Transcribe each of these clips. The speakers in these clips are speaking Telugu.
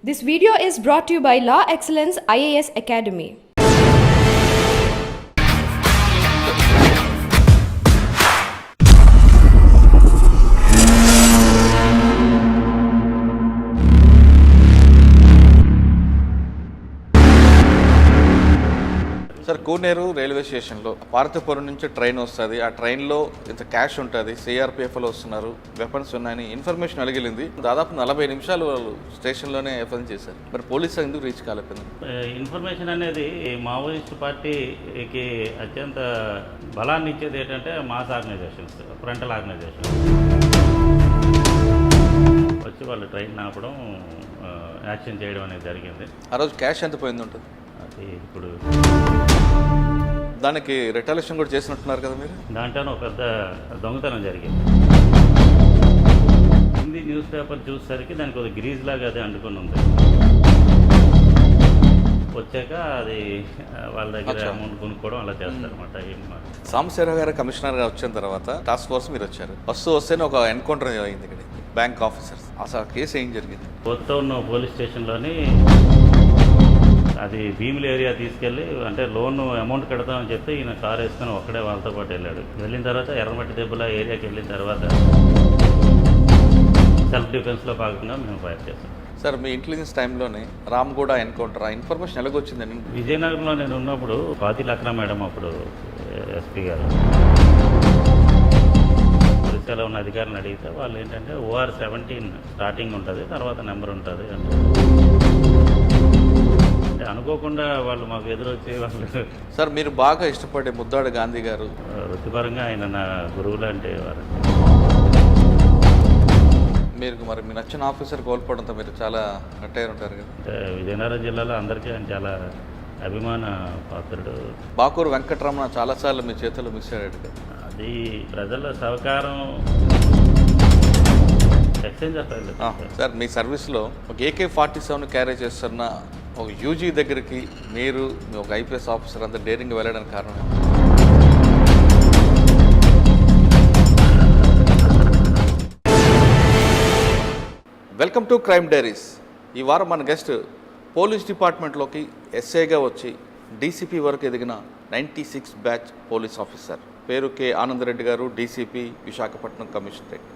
This video is brought to you by Law Excellence IAS Academy. Sir Koneru railway స్టేషన్లో పార్వతీపురం నుంచి ట్రైన్ వస్తుంది. ఆ ట్రైన్లో ఇంత క్యాష్ ఉంటుంది, సిఆర్పిఎఫ్లో వస్తున్నారు, వెపన్స్ ఉన్నాయని ఇన్ఫర్మేషన్ అలిగిలింది. దాదాపు 40 నిమిషాలు వాళ్ళు స్టేషన్లోనే ఎఫ్ఎన్ చేశారు. మరి పోలీసు ఎందుకు రీచ్ కాలేకపోయింది? ఇన్ఫర్మేషన్ అనేది మావోయిస్ట్ పార్టీకి అత్యంత బలాన్ని ఇచ్చేది ఏంటంటే మాస్ ఆర్గనైజేషన్స్, ఫ్రంటల్ ఆర్గనైజేషన్ వచ్చి వాళ్ళు ట్రైన్ ఆపడం, యాక్షన్ చేయడం అనేది జరిగింది. ఆ రోజు క్యాష్ ఎంత పోయింది ఉంటుంది? అది ఇప్పుడు దానికి రిటాలియేషన్ కూడా చేసినట్టున్నారు కదా మీరు. దాంట్లో ఒక పెద్ద దొంగతనం జరిగింది. హిందీ న్యూస్ పేపర్ చూసేసరికి దానికి ఒక గ్రీజ్ లాగా అది అంటుకొని ఉంది. వచ్చాక అది వాళ్ళ దగ్గర అమౌంట్ కొనుక్కోవడం అలా చేస్తారన్నమాట. సాంబశివరావు గారు కమిషనర్గా వచ్చిన తర్వాత టాస్క్ ఫోర్స్ మీరు వచ్చారు. వస్తేనే ఒక ఎన్కౌంటర్ అయింది ఇక్కడ, బ్యాంక్ ఆఫీసర్స్. అసలు కేసు ఏం జరిగింది? కొత్త ఉన్న పోలీస్ స్టేషన్లోని అది భీమిలి ఏరియా తీసుకెళ్ళి, అంటే లోన్ అమౌంట్ కడతామని చెప్తే ఈయన కారు వేసుకొని ఒక్కడే వాళ్ళతో పాటు వెళ్ళాడు. వెళ్ళిన తర్వాత ఎర్రమట్టి దెబ్బల ఏరియాకి వెళ్ళిన తర్వాత సెల్ఫ్ డిఫెన్స్లో భాగంగా మేము ఫైర్ చేస్తాం. సార్, మీ ఇంటెలిజెన్స్ టైంలోనే రామ్గూడ ఎన్కౌంటర్, ఆ ఇన్ఫర్మేషన్ ఎలాగొచ్చిందండి? విజయనగరంలో నేను ఉన్నప్పుడు పాతి లక్న మేడం అప్పుడు ఎస్పీ గారు ఒరిస్సాలో ఉన్న అధికారులను అడిగితే వాళ్ళు ఏంటంటే OR-17 స్టార్టింగ్ ఉంటుంది, తర్వాత నెంబర్ ఉంటుంది అంటే అనుకోకుండా వాళ్ళు మాకు ఎదురొచ్చి వాళ్ళు. సార్, మీరు బాగా ఇష్టపడే ముద్దాడు గాంధీ గారు, వృత్తిపరంగా ఆయన నా గురువులు అంటే వారు. మీరు మరి మీ నచ్చిన ఆఫీసర్ కోల్పోవడంతో మీరు చాలా కట్టయ్యారు ఉంటారు కదా. అంటే విజయనగరం జిల్లాలో అందరికీ ఆయన చాలా అభిమాన పాత్రుడు. బాకూరు వెంకటరమణ చాలాసార్లు మీ చేతుల్లో మిస్ అయ్యాడు కదా. అది ప్రజల సహకారం ఎక్స్చేంజ్ అవుతుంది. సార్, మీ సర్వీస్లో ఒక AK-47 క్యారీ చేస్తున్న ఒక యూజీ దగ్గరికి మీరు ఒక IPS ఆఫీసర్ అంతా డేరింగ్ వెళ్ళడానికి కారణం? Welcome to crime diaries. ఈ వారం మన గెస్ట్ పోలీస్ డిపార్ట్మెంట్లోకి ఎస్ఐగా వచ్చి DCP వరకు ఎదిగిన 96 బ్యాచ్ పోలీస్ ఆఫీసర్. పేరు K. ఆనందరెడ్డి గారు, DCP విశాఖపట్నం కమిషనరేట్.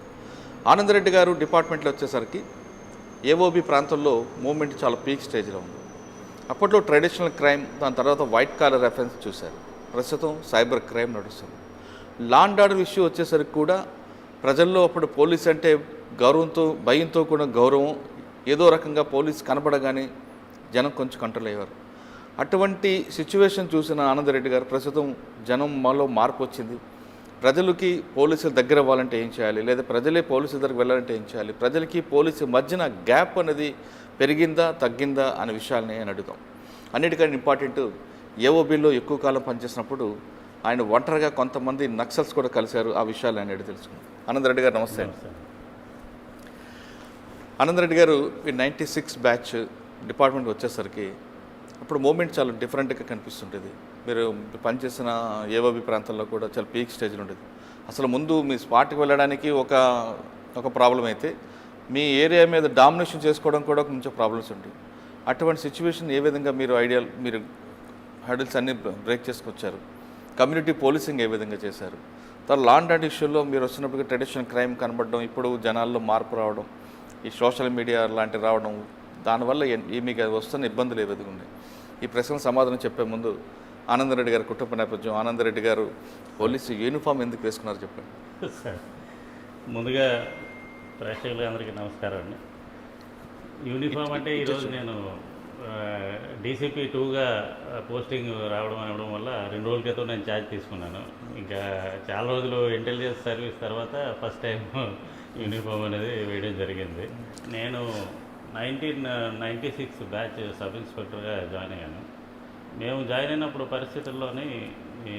ఆనందరెడ్డి గారు డిపార్ట్మెంట్లో వచ్చేసరికి AOB ప్రాంతంలో మూవ్మెంట్ చాలా పీక్ స్టేజ్లో ఉంది. అప్పట్లో ట్రెడిషనల్ క్రైమ్, దాని తర్వాత వైట్ కాలర్ అఫెన్స్ చూశారు. ప్రస్తుతం సైబర్ క్రైమ్ నడుస్తుంది. లా అండ్ ఆర్డర్ ఇష్యూ వచ్చేసరికి కూడా ప్రజల్లో అప్పుడు పోలీస్ అంటే గౌరవంతో, భయంతో కూడా గౌరవం, ఏదో రకంగా పోలీస్ కనపడగానే జనం కొంచెం కంట్రోల్ అయ్యేవారు. అటువంటి సిచ్యువేషన్ చూసిన ఆనందరెడ్డి గారు ప్రస్తుతం జనం మాలో మార్పు వచ్చింది, ప్రజలకి పోలీసుల దగ్గర అవ్వాలంటే ఏం చేయాలి, లేదా ప్రజలే పోలీసుల దగ్గరికి వెళ్ళాలంటే ఏం చేయాలి, ప్రజలకి పోలీసు మధ్యన గ్యాప్ అనేది పెరిగిందా తగ్గిందా అనే విషయాల్ని నేను అడుగుతాం. అన్నిటికంటే ఇంపార్టెంట్, AOBలో ఎక్కువ కాలం పనిచేసినప్పుడు ఆయన ఒంటరిగా కొంతమంది నక్సల్స్ కూడా కలిశారు. ఆ విషయాలు ఆయన అడిగి తెలుసుకున్నాం. ఆనందరెడ్డి గారు నమస్తే. ఆనందరెడ్డి గారు, ఈ 96 బ్యాచ్ డిపార్ట్మెంట్ వచ్చేసరికి అప్పుడు మూమెంట్ చాలా డిఫరెంట్గా కనిపిస్తుంటుంది. మీరు పనిచేసిన AOB ప్రాంతంలో కూడా చాలా పీక్ స్టేజ్లో ఉండేది. అసలు ముందు మీ స్పాట్కి వెళ్ళడానికి ఒక ప్రాబ్లం అయితే, మీ ఏరియా మీద డామినేషన్ చేసుకోవడం కూడా కొంచెం ప్రాబ్లమ్స్ ఉంటాయి. అటువంటి సిచ్యువేషన్ ఏ విధంగా మీరు హడిల్స్ అన్నీ బ్రేక్ చేసుకొచ్చారు? కమ్యూనిటీ పోలీసింగ్ ఏ విధంగా చేశారు? తర్వాత లా అండ్ ఆర్డర్ ఇష్యూలో మీరు వచ్చినప్పటికీ ట్రెడిషనల్ క్రైమ్ కనబడడం, ఇప్పుడు జనాల్లో మార్పు రావడం, ఈ సోషల్ మీడియా లాంటివి రావడం, దానివల్ల మీకు వస్తున్న ఇబ్బందులు ఏ విధంగా ఉన్నాయి? ఈ ప్రశ్నకు సమాధానం చెప్పే ముందు ఆనందరెడ్డి గారి కుటుంబ నేపథ్యం, ఆనందరెడ్డి గారు పోలీసు యూనిఫామ్ ఎందుకు వేసుకున్నారు చెప్పండి. ముందుగా ప్రేక్షకులు అందరికీ నమస్కారం అండి. యూనిఫామ్ అంటే ఈరోజు నేను DCP 2గా పోస్టింగ్ రావడం వల్ల 2 రోజుల క్రితం నేను ఛార్జ్ తీసుకున్నాను. ఇంకా చాలా రోజులు ఇంటెలిజెన్స్ సర్వీస్ తర్వాత ఫస్ట్ టైం యూనిఫామ్ అనేది వేయడం జరిగింది. నేను 1996 బ్యాచ్ సబ్ ఇన్స్పెక్టర్గా జాయిన్ అయ్యాను. మేము జాయిన్ అయినప్పుడు పరిస్థితుల్లోని ఈ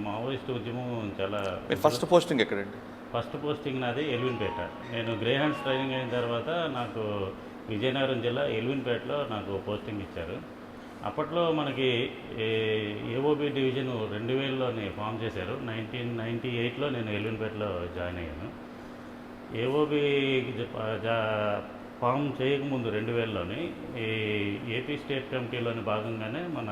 మావోయిస్ట్ ఉద్యమం చాలా. ఫస్ట్ పోస్టింగ్ ఎక్కడండి? ఫస్ట్ పోస్టింగ్ నాది ఎల్విన్పేట. నేను గ్రే హ్యాండ్స్ ట్రైనింగ్ అయిన తర్వాత నాకు విజయనగరం జిల్లా ఎల్విన్పేటలో నాకు పోస్టింగ్ ఇచ్చారు. అప్పట్లో మనకి AOB డివిజన్ 2000లోనే ఫామ్ చేశారు. 1998లో నేను ఎల్విన్పేటలో జాయిన్ అయ్యాను. AOB ఫామ్ చేయకముందు 2000లోని ఈ ఏపీ స్టేట్ కమిటీలోని భాగంగానే మన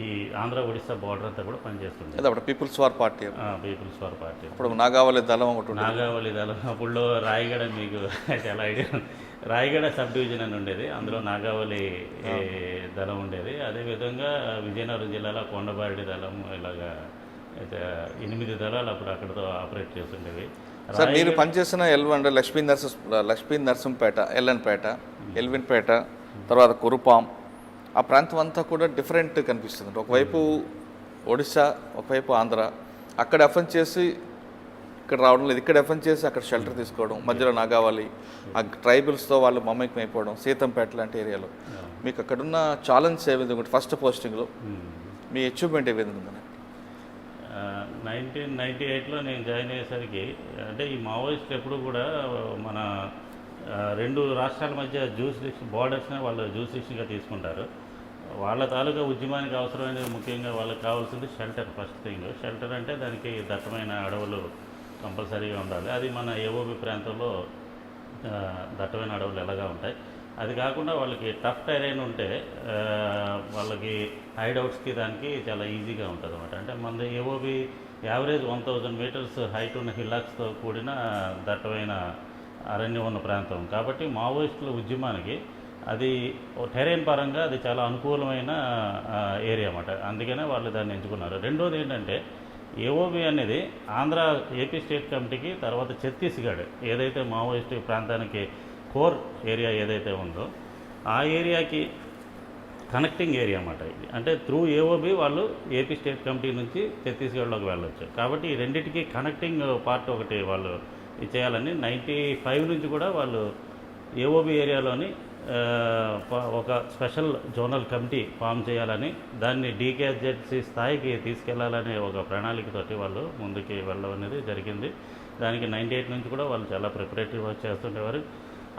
ఈ ఆంధ్ర ఒడిశా బార్డర్ అంతా కూడా పనిచేస్తుంది. అదే అప్పుడు people's war party, people's war party, అప్పుడు నాగావళి దళం ఒకటి ఉండేది. నాగావళి దళం. అప్పుడులో రాయగడ, మీకు చాలా ఐడియా, రాయగడ సబ్ డివిజన్ అని ఉండేది, అందులో నాగావళి దళం ఉండేది. అదేవిధంగా విజయనగరం జిల్లాలో కొండబారెడ్డి దళం, ఇలాగా 8 దళాలు అప్పుడు అక్కడతో ఆపరేట్ చేస్తుండేవి. సార్ మీరు పనిచేసిన అంటే లక్ష్మీ నరసింపేట, ఎల్ఎన్పేట, ఎల్విన్పేట, తర్వాత కురుపాం, ఆ ప్రాంతం అంతా కూడా డిఫరెంట్ కనిపిస్తుంది. ఒకవైపు ఒడిశా, ఒకవైపు ఆంధ్ర. అక్కడ ఎఫెన్స్ చేసి ఇక్కడ రావడం లేదు, ఇక్కడ ఎఫెన్స్ చేసి అక్కడ షెల్టర్ తీసుకోవడం, మధ్యలో నాగావళి, ఆ ట్రైబల్స్తో వాళ్ళు మమ్మకం అయిపోవడం, సీతంపేట లాంటి ఏరియాలో. మీకు అక్కడున్న ఛాలెంజ్ ఏ విధంగా ఉంటుంది ఫస్ట్ పోస్టింగ్లో, మీ అచీవ్మెంట్ ఏ విధంగా ఉందని? 1998లో నేను జాయిన్ అయ్యేసరికి, అంటే ఈ మావోయిస్టులు ఎప్పుడు కూడా మన 2 రాష్ట్రాల మధ్య జ్యూరిడిక్షన్ బార్డర్స్నే వాళ్ళు జ్యూరిడిక్షన్గా తీసుకుంటారు. వాళ్ళ తాలూకా ఉద్యమానికి అవసరమైనది ముఖ్యంగా వాళ్ళకి కావాల్సింది షెల్టర్. ఫస్ట్ థింగ్ షెల్టర్ అంటే దానికి దట్టమైన అడవులు కంపల్సరీగా ఉండాలి. అది మన ఏఓబి ప్రాంతంలో దట్టమైన అడవులు ఎలాగా ఉంటాయి. అది కాకుండా వాళ్ళకి టఫ్ టెరైన్ ఉంటే వాళ్ళకి హైడౌట్స్కి దానికి చాలా ఈజీగా ఉంటుంది అనమాట. అంటే మన ఏఓబి యావరేజ్ 1000 మీటర్స్ హైట్ ఉన్న హిల్లాక్స్తో కూడిన దట్టమైన అరణ్యం ఉన్న ప్రాంతం కాబట్టి మావోయిస్టుల ఉద్యమానికి అది టెరైన్ పరంగా అది చాలా అనుకూలమైన ఏరియా అన్నమాట. అందుకనే వాళ్ళు దాన్ని ఎంచుకున్నారు. రెండోది ఏంటంటే ఏఓబి అనేది ఏపీ స్టేట్ కమిటీకి, తర్వాత ఛత్తీస్గఢ్ ఏదైతే మావోయిస్టు ప్రాంతానికి కోర్ ఏరియా ఏదైతే ఉందో ఆ ఏరియాకి కనెక్టింగ్ ఏరియా అన్నమాట ఇది. అంటే త్రూ ఏఓబి వాళ్ళు ఏపీ స్టేట్ కమిటీ నుంచి ఛత్తీస్గఢ్లోకి వెళ్ళొచ్చు. కాబట్టి ఈ రెండింటికి కనెక్టింగ్ పార్ట్ ఒకటి వాళ్ళు చేయాలని 95 నుంచి కూడా వాళ్ళు ఏఓబి ఏరియాలోని ఒక స్పెషల్ జోనల్ కమిటీ ఫామ్ చేయాలని, దాన్ని డీకేజెడ్సీ స్థాయికి తీసుకెళ్లాలనే ఒక ప్రణాళికతోటి వాళ్ళు ముందుకి వెళ్ళడం అనేది జరిగింది. దానికి 98 నుంచి కూడా వాళ్ళు చాలా ప్రిపరేటరీ వర్క్ చేస్తుండేవారు.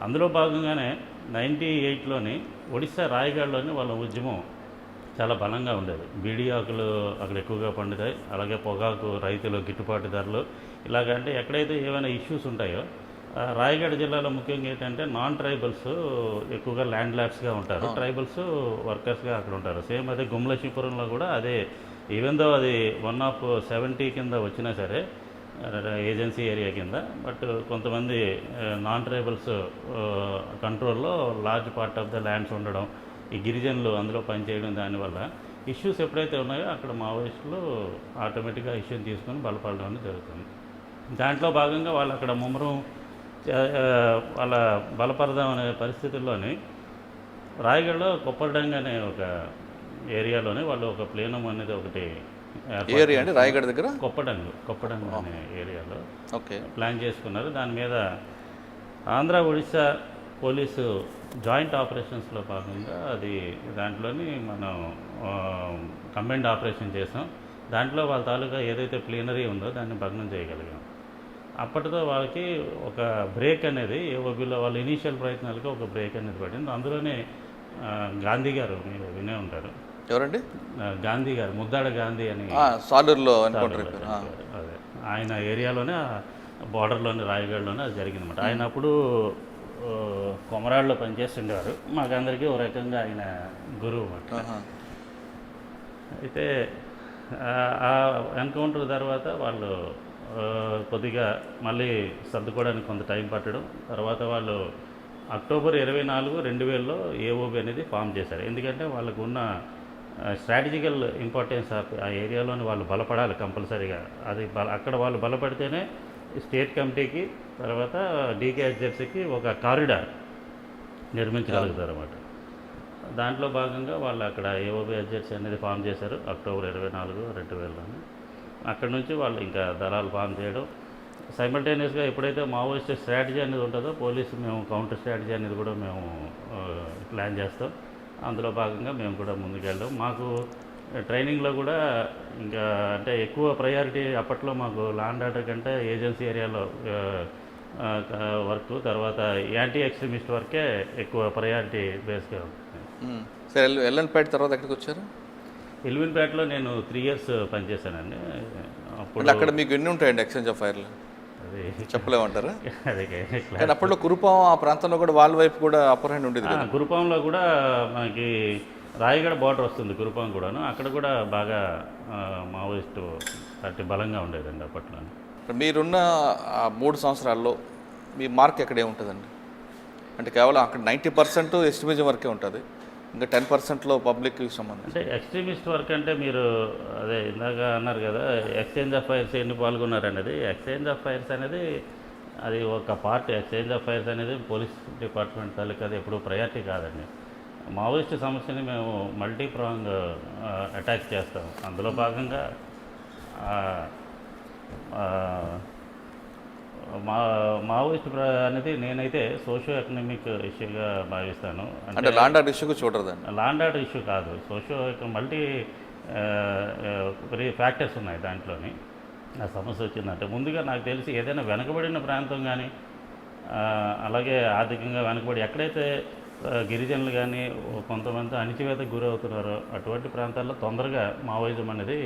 అందులో భాగంగానే 98లోని ఒడిశా రాయగఢలోని వాళ్ళ ఉద్యమం చాలా బలంగా ఉండేది. బీడీ ఆకులు అక్కడ ఎక్కువగా పండుతాయి, అలాగే పొగాకు రైతులు గిట్టుబాటు ధరలు, ఇలాగంటే ఎక్కడైతే ఏమైనా ఇష్యూస్ ఉంటాయో రాయగఢ జిల్లాలో ముఖ్యంగా ఏంటంటే నాన్ ట్రైబల్స్ ఎక్కువగా ల్యాండ్ లార్డ్స్గా ఉంటారు, ట్రైబల్స్ వర్కర్స్గా అక్కడ ఉంటారు. సేమ్ అదే గుమ్లక్ష్మీపురంలో కూడా అదే, ఈవెన్ దో అది 1 of 70 కింద వచ్చినా సరే ఏజెన్సీ ఏరియా కింద, బట్ కొంతమంది నాన్ ట్రైబల్స్ కంట్రోల్లో large part of the lands ఉండడం, ఈ గిరిజనులు అందులో పనిచేయడం, దానివల్ల ఇష్యూస్ ఎప్పుడైతే ఉన్నాయో అక్కడ మావోయిస్టులు ఆటోమేటిక్గా ఇష్యూని తీసుకొని బలపడడం అనేది జరుగుతుంది. దాంట్లో భాగంగా వాళ్ళు అక్కడ ముమ్మరం వాళ్ళ బలపరదం అనే పరిస్థితుల్లోని రాయగఢలో కొప్పర్డంగ్ అనే ఒక ఏరియాలోనే వాళ్ళు ఒక ప్లేనం అనేది ఒకటి ఏరియా అండి రాయగఢ దగ్గర కొప్పడంగ్ అనే ఏరియాలో ఓకే ప్లాన్ చేసుకున్నారు. దాని మీద ఆంధ్ర ఒడిశా పోలీసు జాయింట్ ఆపరేషన్స్లో భాగంగా దాంట్లోని మనం కంబైన్డ్ ఆపరేషన్ చేసాం. దాంట్లో వాళ్ళ తాలూకా ఏదైతే ప్లీనరీ ఉందో దాన్ని భగ్నం చేయగలిగాం. అప్పటితో వాళ్ళకి ఒక బ్రేక్ అనేది ఏఓబిలో వాళ్ళ ఇనీషియల్ ప్రయత్నాలకి ఒక బ్రేక్ అనేది పడింది. అందులోనే గాంధీ గారు, మీరు వినే ఉంటారు, ఎవరండి? గాంధీ గారు, ముద్దాడ గాంధీ అని సాలూరులో అదే ఆయన ఏరియాలోనే బార్డర్లోని రాయగఢలోనే అది జరిగిందన్నమాట. ఆయన అప్పుడు కొమరాళ్ళలో పనిచేస్తుండేవారు. మాకందరికీ ఒక రకంగా ఆయన గురువు అన్నమాట. అయితే ఆ ఎన్కౌంటర్ తర్వాత వాళ్ళు కొద్దిగా మళ్ళీ సర్దుకోవడానికి కొంత టైం పట్టడం, తర్వాత వాళ్ళు అక్టోబర్ 24, 2000లో ఏఓబి అనేది ఫామ్ చేశారు. ఎందుకంటే వాళ్ళకు ఉన్న స్ట్రాటజికల్ ఇంపార్టెన్స్ ఆ ఏరియాలోని వాళ్ళు బలపడాలి కంపల్సరీగా. అక్కడ వాళ్ళు బలపడితేనే స్టేట్ కమిటీకి, తర్వాత డీకేహెచ్ఎఫ్సికి ఒక కారిడార్ నిర్మించగలుగుతారు అన్నమాట. దాంట్లో భాగంగా వాళ్ళు అక్కడ ఏఓబి హెచ్ఎఫ్సి అనేది ఫామ్ చేశారు అక్టోబర్ 24, 2000లోనే. అక్కడి నుంచి వాళ్ళు ఇంకా దళాలు ఫామ్ చేయడం, సైమల్టేనియస్గా ఎప్పుడైతే మావోయిస్ట్ స్ట్రాటజీ అనేది ఉంటుందో మేము కౌంటర్ స్ట్రాటజీ అనేది కూడా మేము ప్లాన్ చేస్తాం. అందులో భాగంగా మేము కూడా ముందుకెళ్ళాం. మాకు ట్రైనింగ్లో కూడా ఇంకా అంటే ఎక్కువ ప్రయారిటీ అప్పట్లో మాకు ల్యాండ్ ఆర్డర్ కంటే ఏజెన్సీ ఏరియాలో వర్క్, తర్వాత యాంటీ ఎక్స్ట్రీమిస్ట్ వర్కే ఎక్కువ ప్రయారిటీ బేస్గా ఉంటుంది. సరే, ఎల్ఎన్పేట తర్వాత ఎక్కడికి వచ్చారు? ఎల్విన్పేటలో నేను 3 years పనిచేశానండి. అప్పుడు అక్కడ మీకు ఎన్ని ఉంటాయండి ఎక్స్చేంజ్ ఆఫ్ ఫైర్లు? అది చెప్పలేమంటారా? అదే కానీ అప్పట్లో కురుపాం ఆ ప్రాంతంలో కూడా వాళ్ళ వైపు కూడా అప్పర్ హ్యాండ్ ఉండేది కదా. కురుపాంలో కూడా మనకి రాయగడ బార్డర్ వస్తుంది, కురుపాం కూడాను. అక్కడ కూడా బాగా మావోయిస్టు పార్టీ బలంగా ఉండేదండి అప్పట్లో. మీరున్న ఆ 3 సంవత్సరాల్లో మీ మార్క్ ఎక్కడే ఉంటుందండి? అంటే కేవలం అక్కడ 90% ఎస్టిమేషన్ వరకే ఉంటుంది, ఇంకా 10%లో పబ్లిక్ సంబంధం. అంటే ఎక్స్ట్రీమిస్ట్ వర్క్ అంటే మీరు అదే ఇందాక అన్నారు కదా, ఎక్స్చేంజ్ ఆఫ్ ఫైర్స్ ఎన్ని పాల్గొన్నారనేది. ఎక్స్చేంజ్ ఆఫ్ ఫైర్స్ అనేది అది ఒక పార్ట్. ఎక్స్చేంజ్ ఆఫ్ ఫైర్స్ అనేది పోలీస్ డిపార్ట్మెంట్ తాలూకా అది ఎప్పుడూ ప్రయారిటీ కాదండి. మావోయిస్ట్ సమస్యని మేము మల్టీ ప్రాంగ్ అటాక్ చేస్తాం. అందులో భాగంగా మావోయిస్ట్ అనేది నేనైతే సోషియో ఎకనామిక్ ఇష్యూగా భావిస్తాను. అంటే లాండ్ ఆర్డర్ ఇష్యూగా చూడదండి. లాండ్ ఆర్డర్ ఇష్యూ కాదు, సోషియో మల్టీ ఫ్యాక్టర్స్ ఉన్నాయి దాంట్లోని. ఆ సమస్య వచ్చిందంటే ముందుగా నాకు తెలిసి ఏదైనా వెనకబడిన ప్రాంతం కానీ, అలాగే ఆర్థికంగా వెనకబడి ఎక్కడైతే గిరిజనులు కానీ కొంతమంది అణిచివేతకు గురవుతున్నారో అటువంటి ప్రాంతాల్లో తొందరగా మావోయిజం అనేది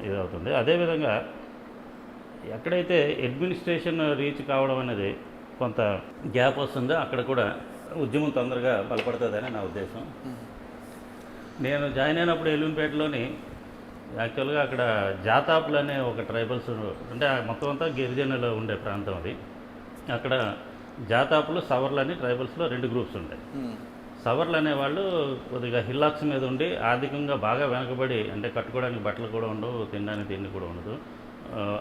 ఇదవుతుంది. అదేవిధంగా ఎక్కడైతే అడ్మినిస్ట్రేషన్ రీచ్ కావడం అనేది కొంత గ్యాప్ వస్తుందో అక్కడ కూడా ఉద్యమం తొందరగా బలపడుతుందని నా ఉద్దేశం. నేను జాయిన్ అయినప్పుడు ఎల్లుంపేటలోని యాక్చువల్గా అక్కడ జాతాపులు అనే ఒక ట్రైబల్స్, అంటే మొత్తం అంతా గిరిజనులు ఉండే ప్రాంతం అది. అక్కడ జాతాపులు, సవర్లు అని ట్రైబల్స్లో 2 గ్రూప్స్ ఉంటాయి. సవర్లు అనేవాళ్ళు కొద్దిగా హిల్లాక్స్ మీద ఉండి ఆర్థికంగా బాగా వెనకబడి, అంటే కట్టుకోవడానికి బట్టలు కూడా ఉండవు, తినడానికి తిండి కూడా ఉండదు,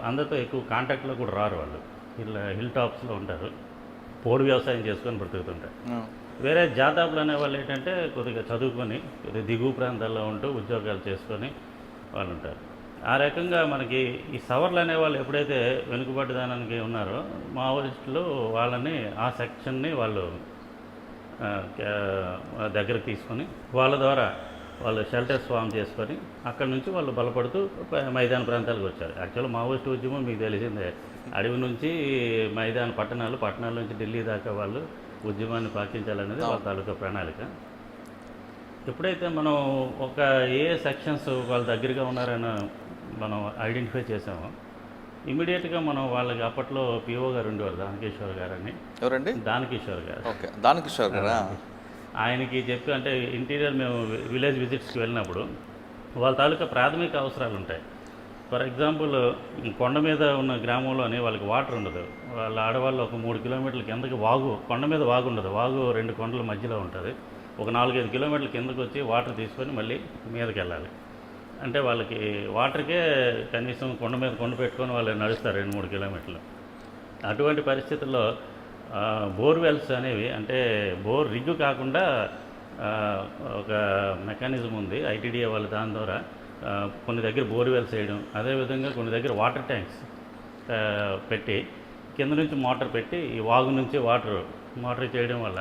అందరితో ఎక్కువ కాంటాక్ట్లో కూడా రారు. వాళ్ళు హిల్ టాప్స్లో ఉంటారు, పోడు వ్యవసాయం చేసుకొని బ్రతుకుతుంటారు. వేరే జాతాపులు అనేవాళ్ళు ఏంటంటే కొద్దిగా చదువుకొని కొద్దిగా దిగువ ప్రాంతాల్లో ఉంటూ ఉద్యోగాలు చేసుకొని వాళ్ళు ఉంటారు. ఆ రకంగా మనకి ఈ సవర్లు అనేవాళ్ళు ఎప్పుడైతే వెనుకబడ్డదానానికి ఉన్నారో మావోయిస్టులు వాళ్ళని ఆ సెక్షన్ని వాళ్ళు దగ్గరకు తీసుకొని వాళ్ళ ద్వారా వాళ్ళు షెల్టర్స్ ఫామ్ చేసుకొని అక్కడి నుంచి వాళ్ళు బలపడుతూ మైదాన ప్రాంతాలకు వచ్చారు. యాక్చువల్గా మావోయిస్టు ఉద్యమం మీకు తెలిసిందే, అడవి నుంచి మైదాన పట్టణాల నుంచి ఢిల్లీ దాకా వాళ్ళు ఉద్యమాన్ని పాటించాలనేది వాళ్ళ తాలూకా ప్రణాళిక. ఎప్పుడైతే మనం ఒక ఏ సెక్షన్స్ వాళ్ళ దగ్గరగా ఉన్నారని మనం ఐడెంటిఫై చేసామో ఇమీడియట్గా మనం వాళ్ళకి అప్పట్లో పిఓ గారు ఉండేవారు, దానకిషోర్ గారు అని. ఎవరండి? దానకిషోర్ గారు. ఓకే, దానకిషోర్ గారా? ఆయనకి చెప్పి, అంటే ఇంటీరియర్ మేము విలేజ్ విజిట్స్కి వెళ్ళినప్పుడు వాళ్ళ తాలూకా ప్రాథమిక అవసరాలు ఉంటాయి. ఫర్ ఎగ్జాంపుల్ కొండ మీద ఉన్న గ్రామంలోని వాళ్ళకి వాటర్ ఉండదు. వాళ్ళ ఆడవాళ్ళు ఒక 3 కిలోమీటర్ల కిందకి వాగు, కొండ మీద వాగు ఉండదు, వాగు 2 కొండల మధ్యలో ఉంటుంది. ఒక 4-5 కిలోమీటర్ల కిందకు వచ్చి వాటర్ తీసుకొని మళ్ళీ మీదకి వెళ్ళాలి. అంటే వాళ్ళకి వాటర్కే కనీసం కొండ పెట్టుకొని వాళ్ళు నడుస్తారు 2-3 కిలోమీటర్లు. అటువంటి పరిస్థితుల్లో బోర్వెల్స్ అనేవి, అంటే బోర్ రిగ్గు కాకుండా ఒక మెకానిజం ఉంది ఐటీడీఏ వాళ్ళు, దాని ద్వారా కొన్ని దగ్గర బోర్వెల్స్ వేయడం, అదేవిధంగా కొన్ని దగ్గర వాటర్ ట్యాంక్స్ పెట్టి కింద నుంచి మోటార్ పెట్టి ఈ వాగు నుంచి వాటర్ చేయడం వల్ల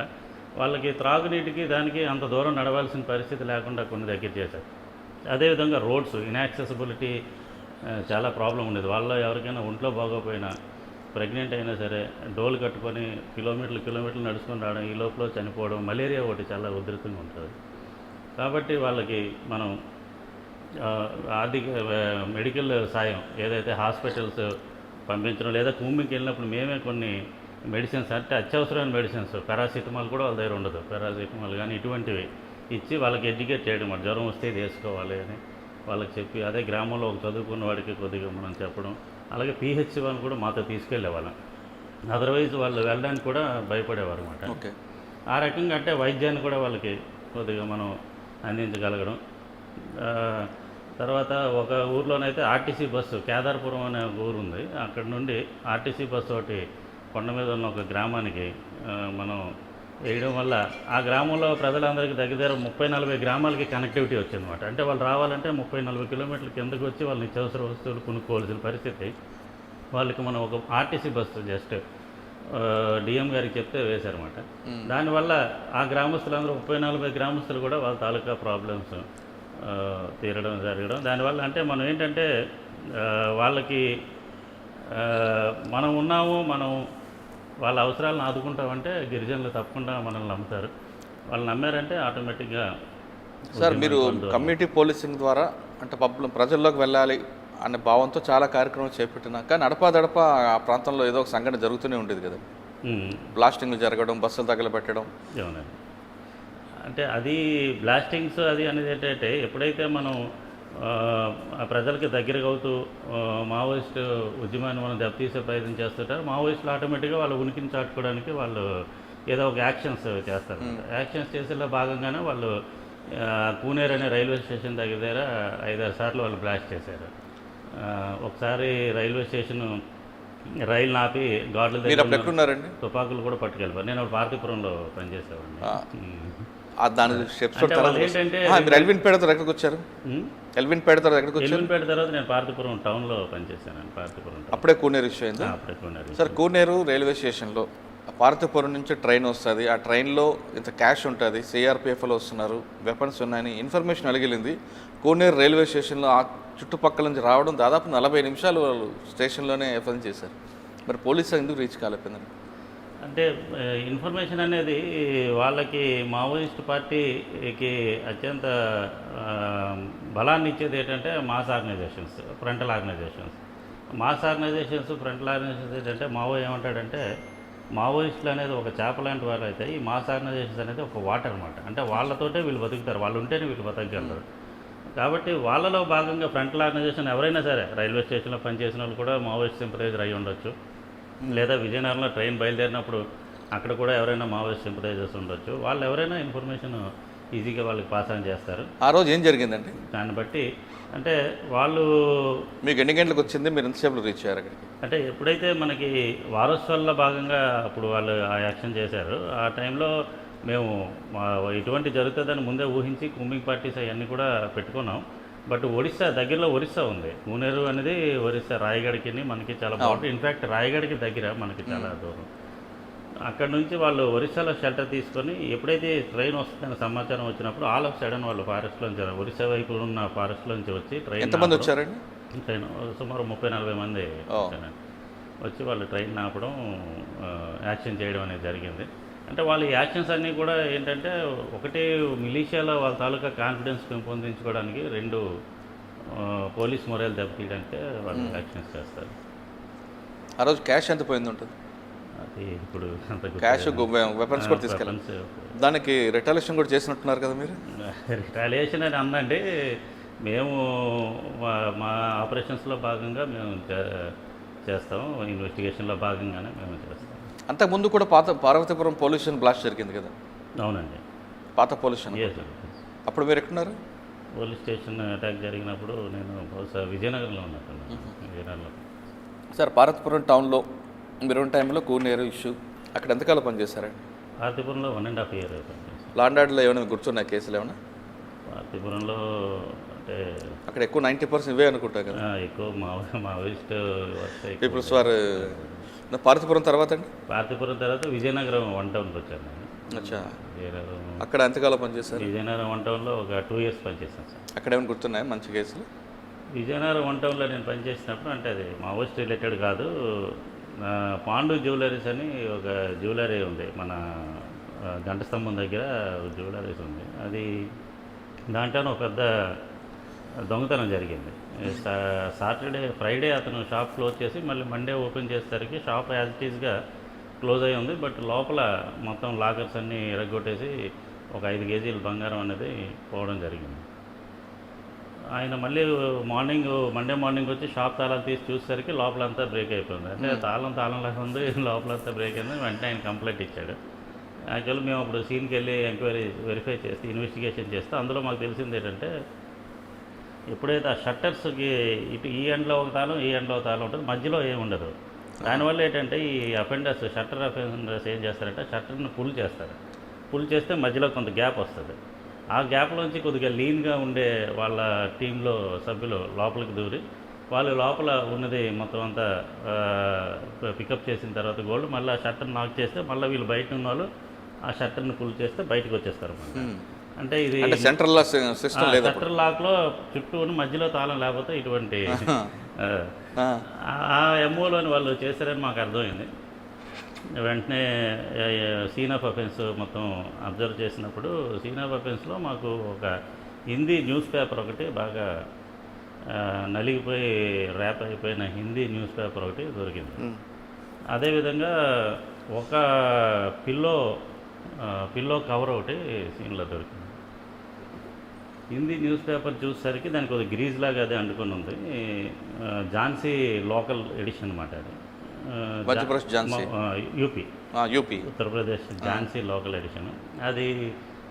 వాళ్ళకి త్రాగునీటికి దానికి అంత దూరం నడవాల్సిన పరిస్థితి లేకుండా కొన్ని దగ్గర చేశారు. అదేవిధంగా రోడ్స్ ఇన్యాక్సెసిబిలిటీ చాలా ప్రాబ్లం ఉండేది. వాళ్ళ ఎవరికైనా ఒంట్లో బాగోపోయినా, ప్రెగ్నెంట్ అయినా సరే డోలు కట్టుకొని కిలోమీటర్లు నడుచుకొని రావడం, ఈ లోపల చనిపోవడం, మలేరియా ఒకటి చాలా ఉధృతంగా ఉంటుంది. కాబట్టి వాళ్ళకి మనం ఆర్థిక మెడికల్ సాయం ఏదైతే హాస్పిటల్స్ పంపించడం, లేదా కూంబింగ్కి వెళ్ళినప్పుడు మేమే కొన్ని మెడిసిన్స్, అంటే అత్యవసరమైన మెడిసిన్స్, పారాసిటమాల్ కూడా వాళ్ళ దగ్గర ఉండదు, పారాసిటమాల్ కానీ ఇటువంటివి ఇచ్చి వాళ్ళకి ఎడ్యుకేట్ చేయడం, జ్వరం వస్తే ఇది వేసుకోవాలి అని వాళ్ళకి చెప్పి, అదే గ్రామంలో ఒక చదువుకున్న వాడికి కొద్దిగా మనం చెప్పడం, అలాగే పిహెచ్సి వాళ్ళని కూడా మాతో తీసుకెళ్ళేవాళ్ళం. అదర్వైజ్ వాళ్ళు వెళ్ళడానికి కూడా భయపడేవారు అన్నమాట. ఓకే, ఆ రకంగా అంటే వైద్యాన్ని కూడా వాళ్ళకి కొద్దిగా మనం అందించగలగడం. తర్వాత ఒక ఊర్లోనైతే ఆర్టీసీ బస్సు, కేదార్పురం అనే ఒక ఊరు ఉంది, అక్కడ నుండి ఆర్టీసీ బస్సు ఒకటి కొండ మీద ఉన్న ఒక గ్రామానికి మనం వేయడం వల్ల ఆ గ్రామంలో ప్రజలందరికీ దగ్గర 30-40 గ్రామాలకి కనెక్టివిటీ వచ్చిందన్నమాట. అంటే వాళ్ళు రావాలంటే 30-40 కిలోమీటర్ల కిందకు వచ్చి వాళ్ళు నిత్యావసర వస్తువులు కొనుక్కోవాల్సిన పరిస్థితి. వాళ్ళకి మనం ఒక ఆర్టీసీ బస్సు జస్ట్ డిఎం గారికి చెప్తే వేశారన్నమాట. దానివల్ల ఆ గ్రామస్తులందరూ 30-40 గ్రామస్తులు కూడా వాళ్ళ తాలూకా ప్రాబ్లమ్స్ తీరడం జరగడం. దానివల్ల అంటే మనం ఏంటంటే వాళ్ళకి మనం ఉన్నాము, మనం వాళ్ళ అవసరాలను ఆదుకుంటామంటే గిరిజనులు తప్పకుండా మనల్ని నమ్ముతారు. వాళ్ళు నమ్మారంటే ఆటోమేటిక్గా. సార్, మీరు కమ్యూనిటీ పోలీసింగ్ ద్వారా అంటే ప్రజల్లోకి వెళ్ళాలి అనే భావంతో చాలా కార్యక్రమాలు చేపట్టినా కానీ అడపాదడప ఆ ప్రాంతంలో ఏదో ఒక సంఘటన జరుగుతూనే ఉండేది కదా. బ్లాస్టింగ్లు జరగడం, బస్సులు తగలబెట్టడం. అవునండి. అంటే అది బ్లాస్టింగ్స్ అది అనేది ఏంటంటే ఎప్పుడైతే మనం ప్రజలకి దగ్గరగా అవుతూ మావోయిస్ట్ ఉద్యమాన్ని మనం దెబ్బతీసే ప్రయత్నం చేస్తుంటారు. మావోయిస్టులు ఆటోమేటిక్గా వాళ్ళ ఉనికిని చాటుకోవడానికి వాళ్ళు ఏదో ఒక యాక్షన్స్ చేస్తారు. యాక్షన్స్ చేసేలా భాగంగానే వాళ్ళు పూణేరు అనే రైల్వే స్టేషన్ దగ్గర 5-6 సార్లు వాళ్ళు బ్లాస్ట్ చేశారు. ఒకసారి రైల్వే స్టేషన్ రైలు నాపి గార్డుల దగ్గర తుపాకులు కూడా పట్టుకెళ్ళిపోయారు. నేను పార్థిపురంలో పనిచేసేవాడిని. దాని స్టెప్స్ ఏంటంటే ఎల్విన్పేట ఎక్కడికి వచ్చారు? ఎల్విన్పేట తర్వాత నేను పార్థిపురం టౌన్లో పనిచేశాను. పార్థిపురం అప్పుడే కూనేరు ఇష్యూ అయింది. అప్పుడే కూనేరు సార్, కూనేరు రైల్వే స్టేషన్లో పార్థిపురం నుంచి ట్రైన్ వస్తుంది. ఆ ట్రైన్లో ఇంత క్యాష్ ఉంటుంది, సిఆర్పిఎఫ్లో వస్తున్నారు, వెపన్స్ ఉన్నాయని ఇన్ఫర్మేషన్ అలిగిలింది. కూనేరు రైల్వే స్టేషన్లో ఆ చుట్టుపక్కల నుంచి రావడం దాదాపు 40 నిమిషాలు వాళ్ళు స్టేషన్లోనే ఎఫ్ఎన్ చేశారు. మరి పోలీసు ఎందుకు రీచ్ కాలేకపోయిందండి? అంటే ఇన్ఫర్మేషన్ అనేది వాళ్ళకి మావోయిస్ట్ పార్టీకి అత్యంత బలాన్ని ఇచ్చేది ఏంటంటే mass organisations, frontal organisations. Mass organisations, frontal organisations ఏంటంటే మావో ఏమంటాడంటే మావోయిస్టులు అనేది ఒక చేప లాంటి వాళ్ళు అయితే ఈ మాస్ ఆర్గనైజేషన్స్ అనేది ఒక వాటర్ అనమాట. అంటే వాళ్ళతోటే వీళ్ళు బతుకుతారు, వాళ్ళు ఉంటేనే వీళ్ళు బతకగలరు. కాబట్టి వాళ్ళలో భాగంగా ఫ్రంటల్ ఆర్గనైజేషన్ ఎవరైనా సరే రైల్వే స్టేషన్లో పనిచేసిన వాళ్ళు కూడా మావోయిస్ట్ సింపథైజర్ అయి ఉండొచ్చు, లేదా విజయనగరంలో ట్రైన్ బయలుదేరినప్పుడు అక్కడ కూడా ఎవరైనా మావోయిస్ట్ సింపథైజర్స్ ఉండొచ్చు. వాళ్ళు ఎవరైనా ఇన్ఫర్మేషన్ ఈజీగా వాళ్ళకి పాస్ ఆన్ చేస్తారు. ఆ రోజు ఏం జరిగిందండి? దాన్ని బట్టి అంటే వాళ్ళు మీకు ఎన్ని గంటలకు వచ్చింది, మీరు ఎంతసేపు రీచ్ అయ్యారు అక్కడికి? అంటే ఎప్పుడైతే మనకి వారోత్సవాల్లో భాగంగా అప్పుడు వాళ్ళు ఆ యాక్షన్ చేశారు, ఆ టైంలో మేము ఇటువంటి జరుగుతుందని ముందే ఊహించి కూంబింగ్ పార్టీస్ అవన్నీ కూడా పెట్టుకున్నాం. బట్ ఒడిస్సా దగ్గరలో ఒరిస్సా ఉంది. కూనేరు అనేది ఒరిస్సా, రాయగఢకి మనకి చాలా బాగుంటుంది. ఇన్ఫ్యాక్ట్ రాయగఢకి దగ్గర మనకి చాలా దూరం. అక్కడ నుంచి వాళ్ళు ఒరిస్సాలో షెల్టర్ తీసుకొని ఎప్పుడైతే ట్రైన్ వస్తుందని సమాచారం వచ్చినప్పుడు ఆల్ ఆఫ్ సడన్ వాళ్ళు ఫారెస్ట్లోంచి, ఒరిస్సా వైపు ఉన్న ఫారెస్ట్లోంచి వచ్చి ఎంతమంది వచ్చారండి? ట్రైన్ సుమారు 30-40 మంది వచ్చి వాళ్ళు ట్రైన్ ఆపడం, యాక్షన్ చేయడం అనేది జరిగింది. అంటే వాళ్ళ యాక్షన్స్ అన్నీ కూడా ఏంటంటే ఒకటి మిలీషియాలో వాళ్ళ తాలూకా కాన్ఫిడెన్స్ పెంపొందించుకోవడానికి, 2 పోలీస్ మొరల్ దెబ్బతీయడానికి వాళ్ళు యాక్షన్స్ చేస్తారు. ఆ రోజు క్యాష్ ఎంత పోయింది ఉంటుంది? అది ఇప్పుడు క్యాష్, వెపన్స్ కూడా తీసుకెళ్ళాలి. దానికి రిటాలియేషన్ కూడా చేసినట్టున్నారు కదా మీరు? రిటాలియేషన్ అని అందండి, మేము మా ఆపరేషన్స్లో భాగంగా మేము చేస్తాం, ఇన్వెస్టిగేషన్లో భాగంగానే మేము చేస్తాం. అంతకుముందు కూడా పార్వతీపురం పోలీస్ స్టేషన్ బ్లాస్ట్ జరిగింది కదా? అవునండి, పాత పోలీస్ స్టేషన్. అప్పుడు మీరు ఎక్కడున్నారు? పోలీస్ స్టేషన్ అటాక్ జరిగినప్పుడు నేను బహుశా విజయనగరంలో ఉన్నట్టున్నాను. విజయనగరంలో. సార్, పార్వతీపురం టౌన్లో మీరు ఉన్న టైంలో కూనేరు ఇష్యూ అక్కడ ఎంతకాలం పనిచేశారండి? పార్వతీపురంలో 1.5 year పనిచేస్తాను. లాండ్ ఆర్డర్లో ఏమైనా గుర్తున్నాయి కేసులు ఏమైనా? పార్వతీపురంలో అంటే అక్కడ ఎక్కువ 90% ఇవే అనుకుంటా కదా? ఎక్కువ మావోయిస్ట్ పీపుల్స్ వారు. పార్వతీపురం తర్వాత అండి? పార్వతీపురం తర్వాత విజయనగరం 1 టౌన్కి వచ్చాను నేను. అచ్చా, విజయనగరం అక్కడ ఎంతకాలం పనిచేస్తారు? విజయనగరం 1 టౌన్లో ఒక 2 years పనిచేస్తాను సార్. అక్కడ ఏమైనా గుర్తున్నాయి మంచి కేసులు? విజయనగరం 1 టౌన్లో నేను పనిచేసినప్పుడు అంటే అది మావోయిస్ట్ రిలేటెడ్ కాదు, పాండు జ్యువెలరీస్ అని ఒక జ్యువెలరీ ఉంది మన గంట స్తంభం దగ్గర జ్యువెలరీస్ ఉంది. అది దాంట్లోనే ఒక పెద్ద దొంగతనం జరిగింది. ఫ్రైడే అతను షాప్ క్లోజ్ చేసి మళ్ళీ మండే ఓపెన్ చేసేసరికి షాప్ యాజ్ ఇట్ ఈస్గా క్లోజ్ అయి ఉంది. బట్ లోపల మొత్తం లాకర్స్ అన్నీ ఇరగొట్టేసి ఒక 5 kgs బంగారం అనేది పోవడం జరిగింది. ఆయన మళ్ళీ మండే మార్నింగ్ వచ్చి షాప్ తాళాలు తీసి చూసేసరికి లోపలంతా బ్రేక్ అయిపోయింది. అంటే తాళంలాగా ఉంది, లోపలంతా బ్రేక్ అయింది. వెంటనే ఆయన కంప్లైంట్ ఇచ్చాడు. యాక్చువల్లీ మేము అప్పుడు సీన్కి వెళ్ళి వెరిఫై చేసి ఇన్వెస్టిగేషన్ చేస్తే అందులో మాకు తెలిసింది ఏంటంటే ఎప్పుడైతే ఆ షట్టర్స్కి ఇటు ఈ ఎండ్లో ఒక తాళం, ఈ ఎండ్లో ఒక తాళం ఉంటుంది, మధ్యలో ఏమి ఉండదు. దానివల్ల ఏంటంటే ఈ అఫెండర్స్, షట్టర్ అఫెండర్స్ ఏం చేస్తారంటే షట్టర్ని పుల్ చేస్తే మధ్యలో కొంత గ్యాప్ వస్తుంది. ఆ గ్యాప్లోంచి కొద్దిగా లీన్గా ఉండే వాళ్ళ టీంలో సభ్యులు లోపలికి దూరి వాళ్ళు లోపల ఉన్నది మొత్తం అంతా పికప్ చేసిన తర్వాత గోల్డ్ మళ్ళీ ఆ షట్టర్ని నాక్ చేస్తే మళ్ళీ వీళ్ళు బయట ఉన్న వాళ్ళు ఆ షట్టర్ని పుల్ చేస్తే బయటకు వచ్చేస్తారు. అంటే ఇది సెంట్రల్ లాక్లో చుట్టూ మధ్యలో తాళం లేకపోతే ఇటువంటి ఆ ఎంఓలోని వాళ్ళు చేశారని మాకు అర్థమైంది. వెంటనే సీన్ ఆఫ్ అఫెన్స్ మొత్తం అబ్జర్వ్ చేసినప్పుడు సీన్ ఆఫ్ అఫెన్స్లో మాకు ఒక హిందీ న్యూస్ పేపర్ ఒకటి బాగా నలిగిపోయి ర్యాప్ అయిపోయిన హిందీ న్యూస్ పేపర్ ఒకటి దొరికింది. మ్మ్. అదేవిధంగా ఒక పిల్లో కవర్ ఒకటి సీన్లో దొరికింది. హిందీ న్యూస్ పేపర్ చూసేసరికి దానికి ఒక గ్రీజ్ లాగా అది అంటుకొని ఉంది. ఝాన్సీ లోకల్ ఎడిషన్ అనమాట అది. Madhya Pradesh Jhansi. UP, UP. Uttar Pradesh Jhansi local edition. అది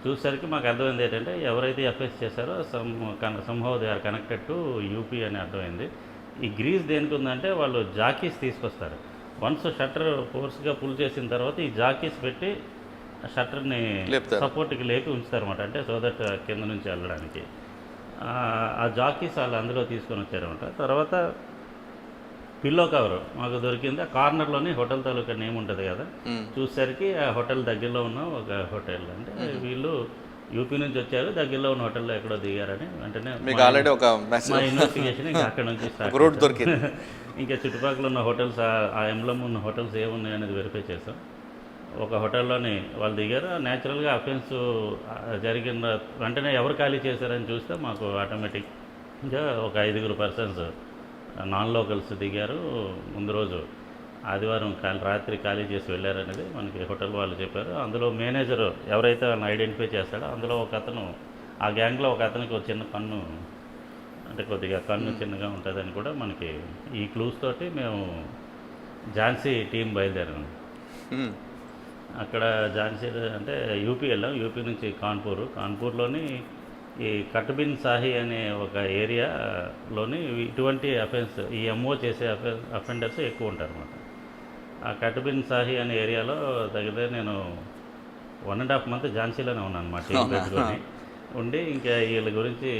చూసేసరికి మాకు అర్థమైంది ఏంటంటే ఎవరైతే ఎఫ్ఎస్ చేశారో somehow they are connected to UP అని అర్థమైంది. ఈ గ్రీజ్ దేనికి ఉందంటే వాళ్ళు జాకీస్ తీసుకొస్తారు. వన్స్ షట్టర్ ఫోర్స్గా పుల్ చేసిన తర్వాత ఈ జాకీస్ పెట్టి షట్టర్ని లేపుతారు. సపోర్ట్కి లేపి ఉంచుతారు అనమాట. అంటే సో దట్ కింద నుంచి వెళ్ళడానికి ఆ జాకీస్ వాళ్ళు అందులో తీసుకొని వచ్చారనమాట. తర్వాత పిల్లో కవర్ మాకు దొరికింది. ఆ కార్నర్లోని హోటల్ తాలూకా నేమ్ ఉంటుంది కదా, చూసేసరికి ఆ హోటల్ దగ్గరలో ఉన్న ఒక హోటల్. అంటే వీళ్ళు యూపీ నుంచి వచ్చారు, దగ్గరలో ఉన్న హోటల్లో ఎక్కడో దిగారని వెంటనే మీకు ఆల్రెడీ ఒక మా ఇన్వెస్టిగేషన్ ఇంకా అక్కడ నుంచి రూట్ దొరికింది. ఇంకా చుట్టుపక్కల ఉన్న హోటల్స్, ఆ ఎంబ్లమ్ ఉన్న హోటల్స్ ఏమున్నాయి అనేది వెరిఫై చేసాం. ఒక హోటల్లోని వాళ్ళు దిగారు. న్యాచురల్గా అఫెన్స్ జరిగిన వెంటనే ఎవరు ఖాళీ చేశారని చూస్తే మాకు ఆటోమేటిక్గా ఒక 5 పర్సన్స్ నాన్ లోకల్స్ దిగారు. ముందు రోజు ఆదివారం రాత్రి ఖాళీ చేసి వెళ్ళారనేది మనకి హోటల్ వాళ్ళు చెప్పారు. అందులో మేనేజర్ ఎవరైతే వాళ్ళని ఐడెంటిఫై చేస్తాడో అందులో ఒక అతను, ఆ గ్యాంగ్లో ఒక అతనికి ఒక చిన్న కన్ను, అంటే కొద్దిగా కన్ను చిన్నగా ఉంటుందని కూడా మనకి ఈ క్లూస్ తోటి మేము ఝాన్సీ టీం బయలుదేరాము. అక్కడ ఝాన్సీ అంటే యూపీ వెళ్ళాం. యూపీ నుంచి కాన్పూర్లోని ఈ కట్బిన్ సాహి అనే ఒక ఏరియాలోని ఇటువంటి అఫెన్స్, ఈ ఎంఓ చేసే అఫెండర్స్ ఎక్కువ ఉంటారు అన్నమాట. ఆ కట్బిన్ సాహి అనే ఏరియాలో దగ్గర నేను 1.5 months ఝాన్సీలోనే ఉన్నాను అన్నమాట. టీం పెట్టుకొని ఉండి ఇంకా వీళ్ళ గురించి,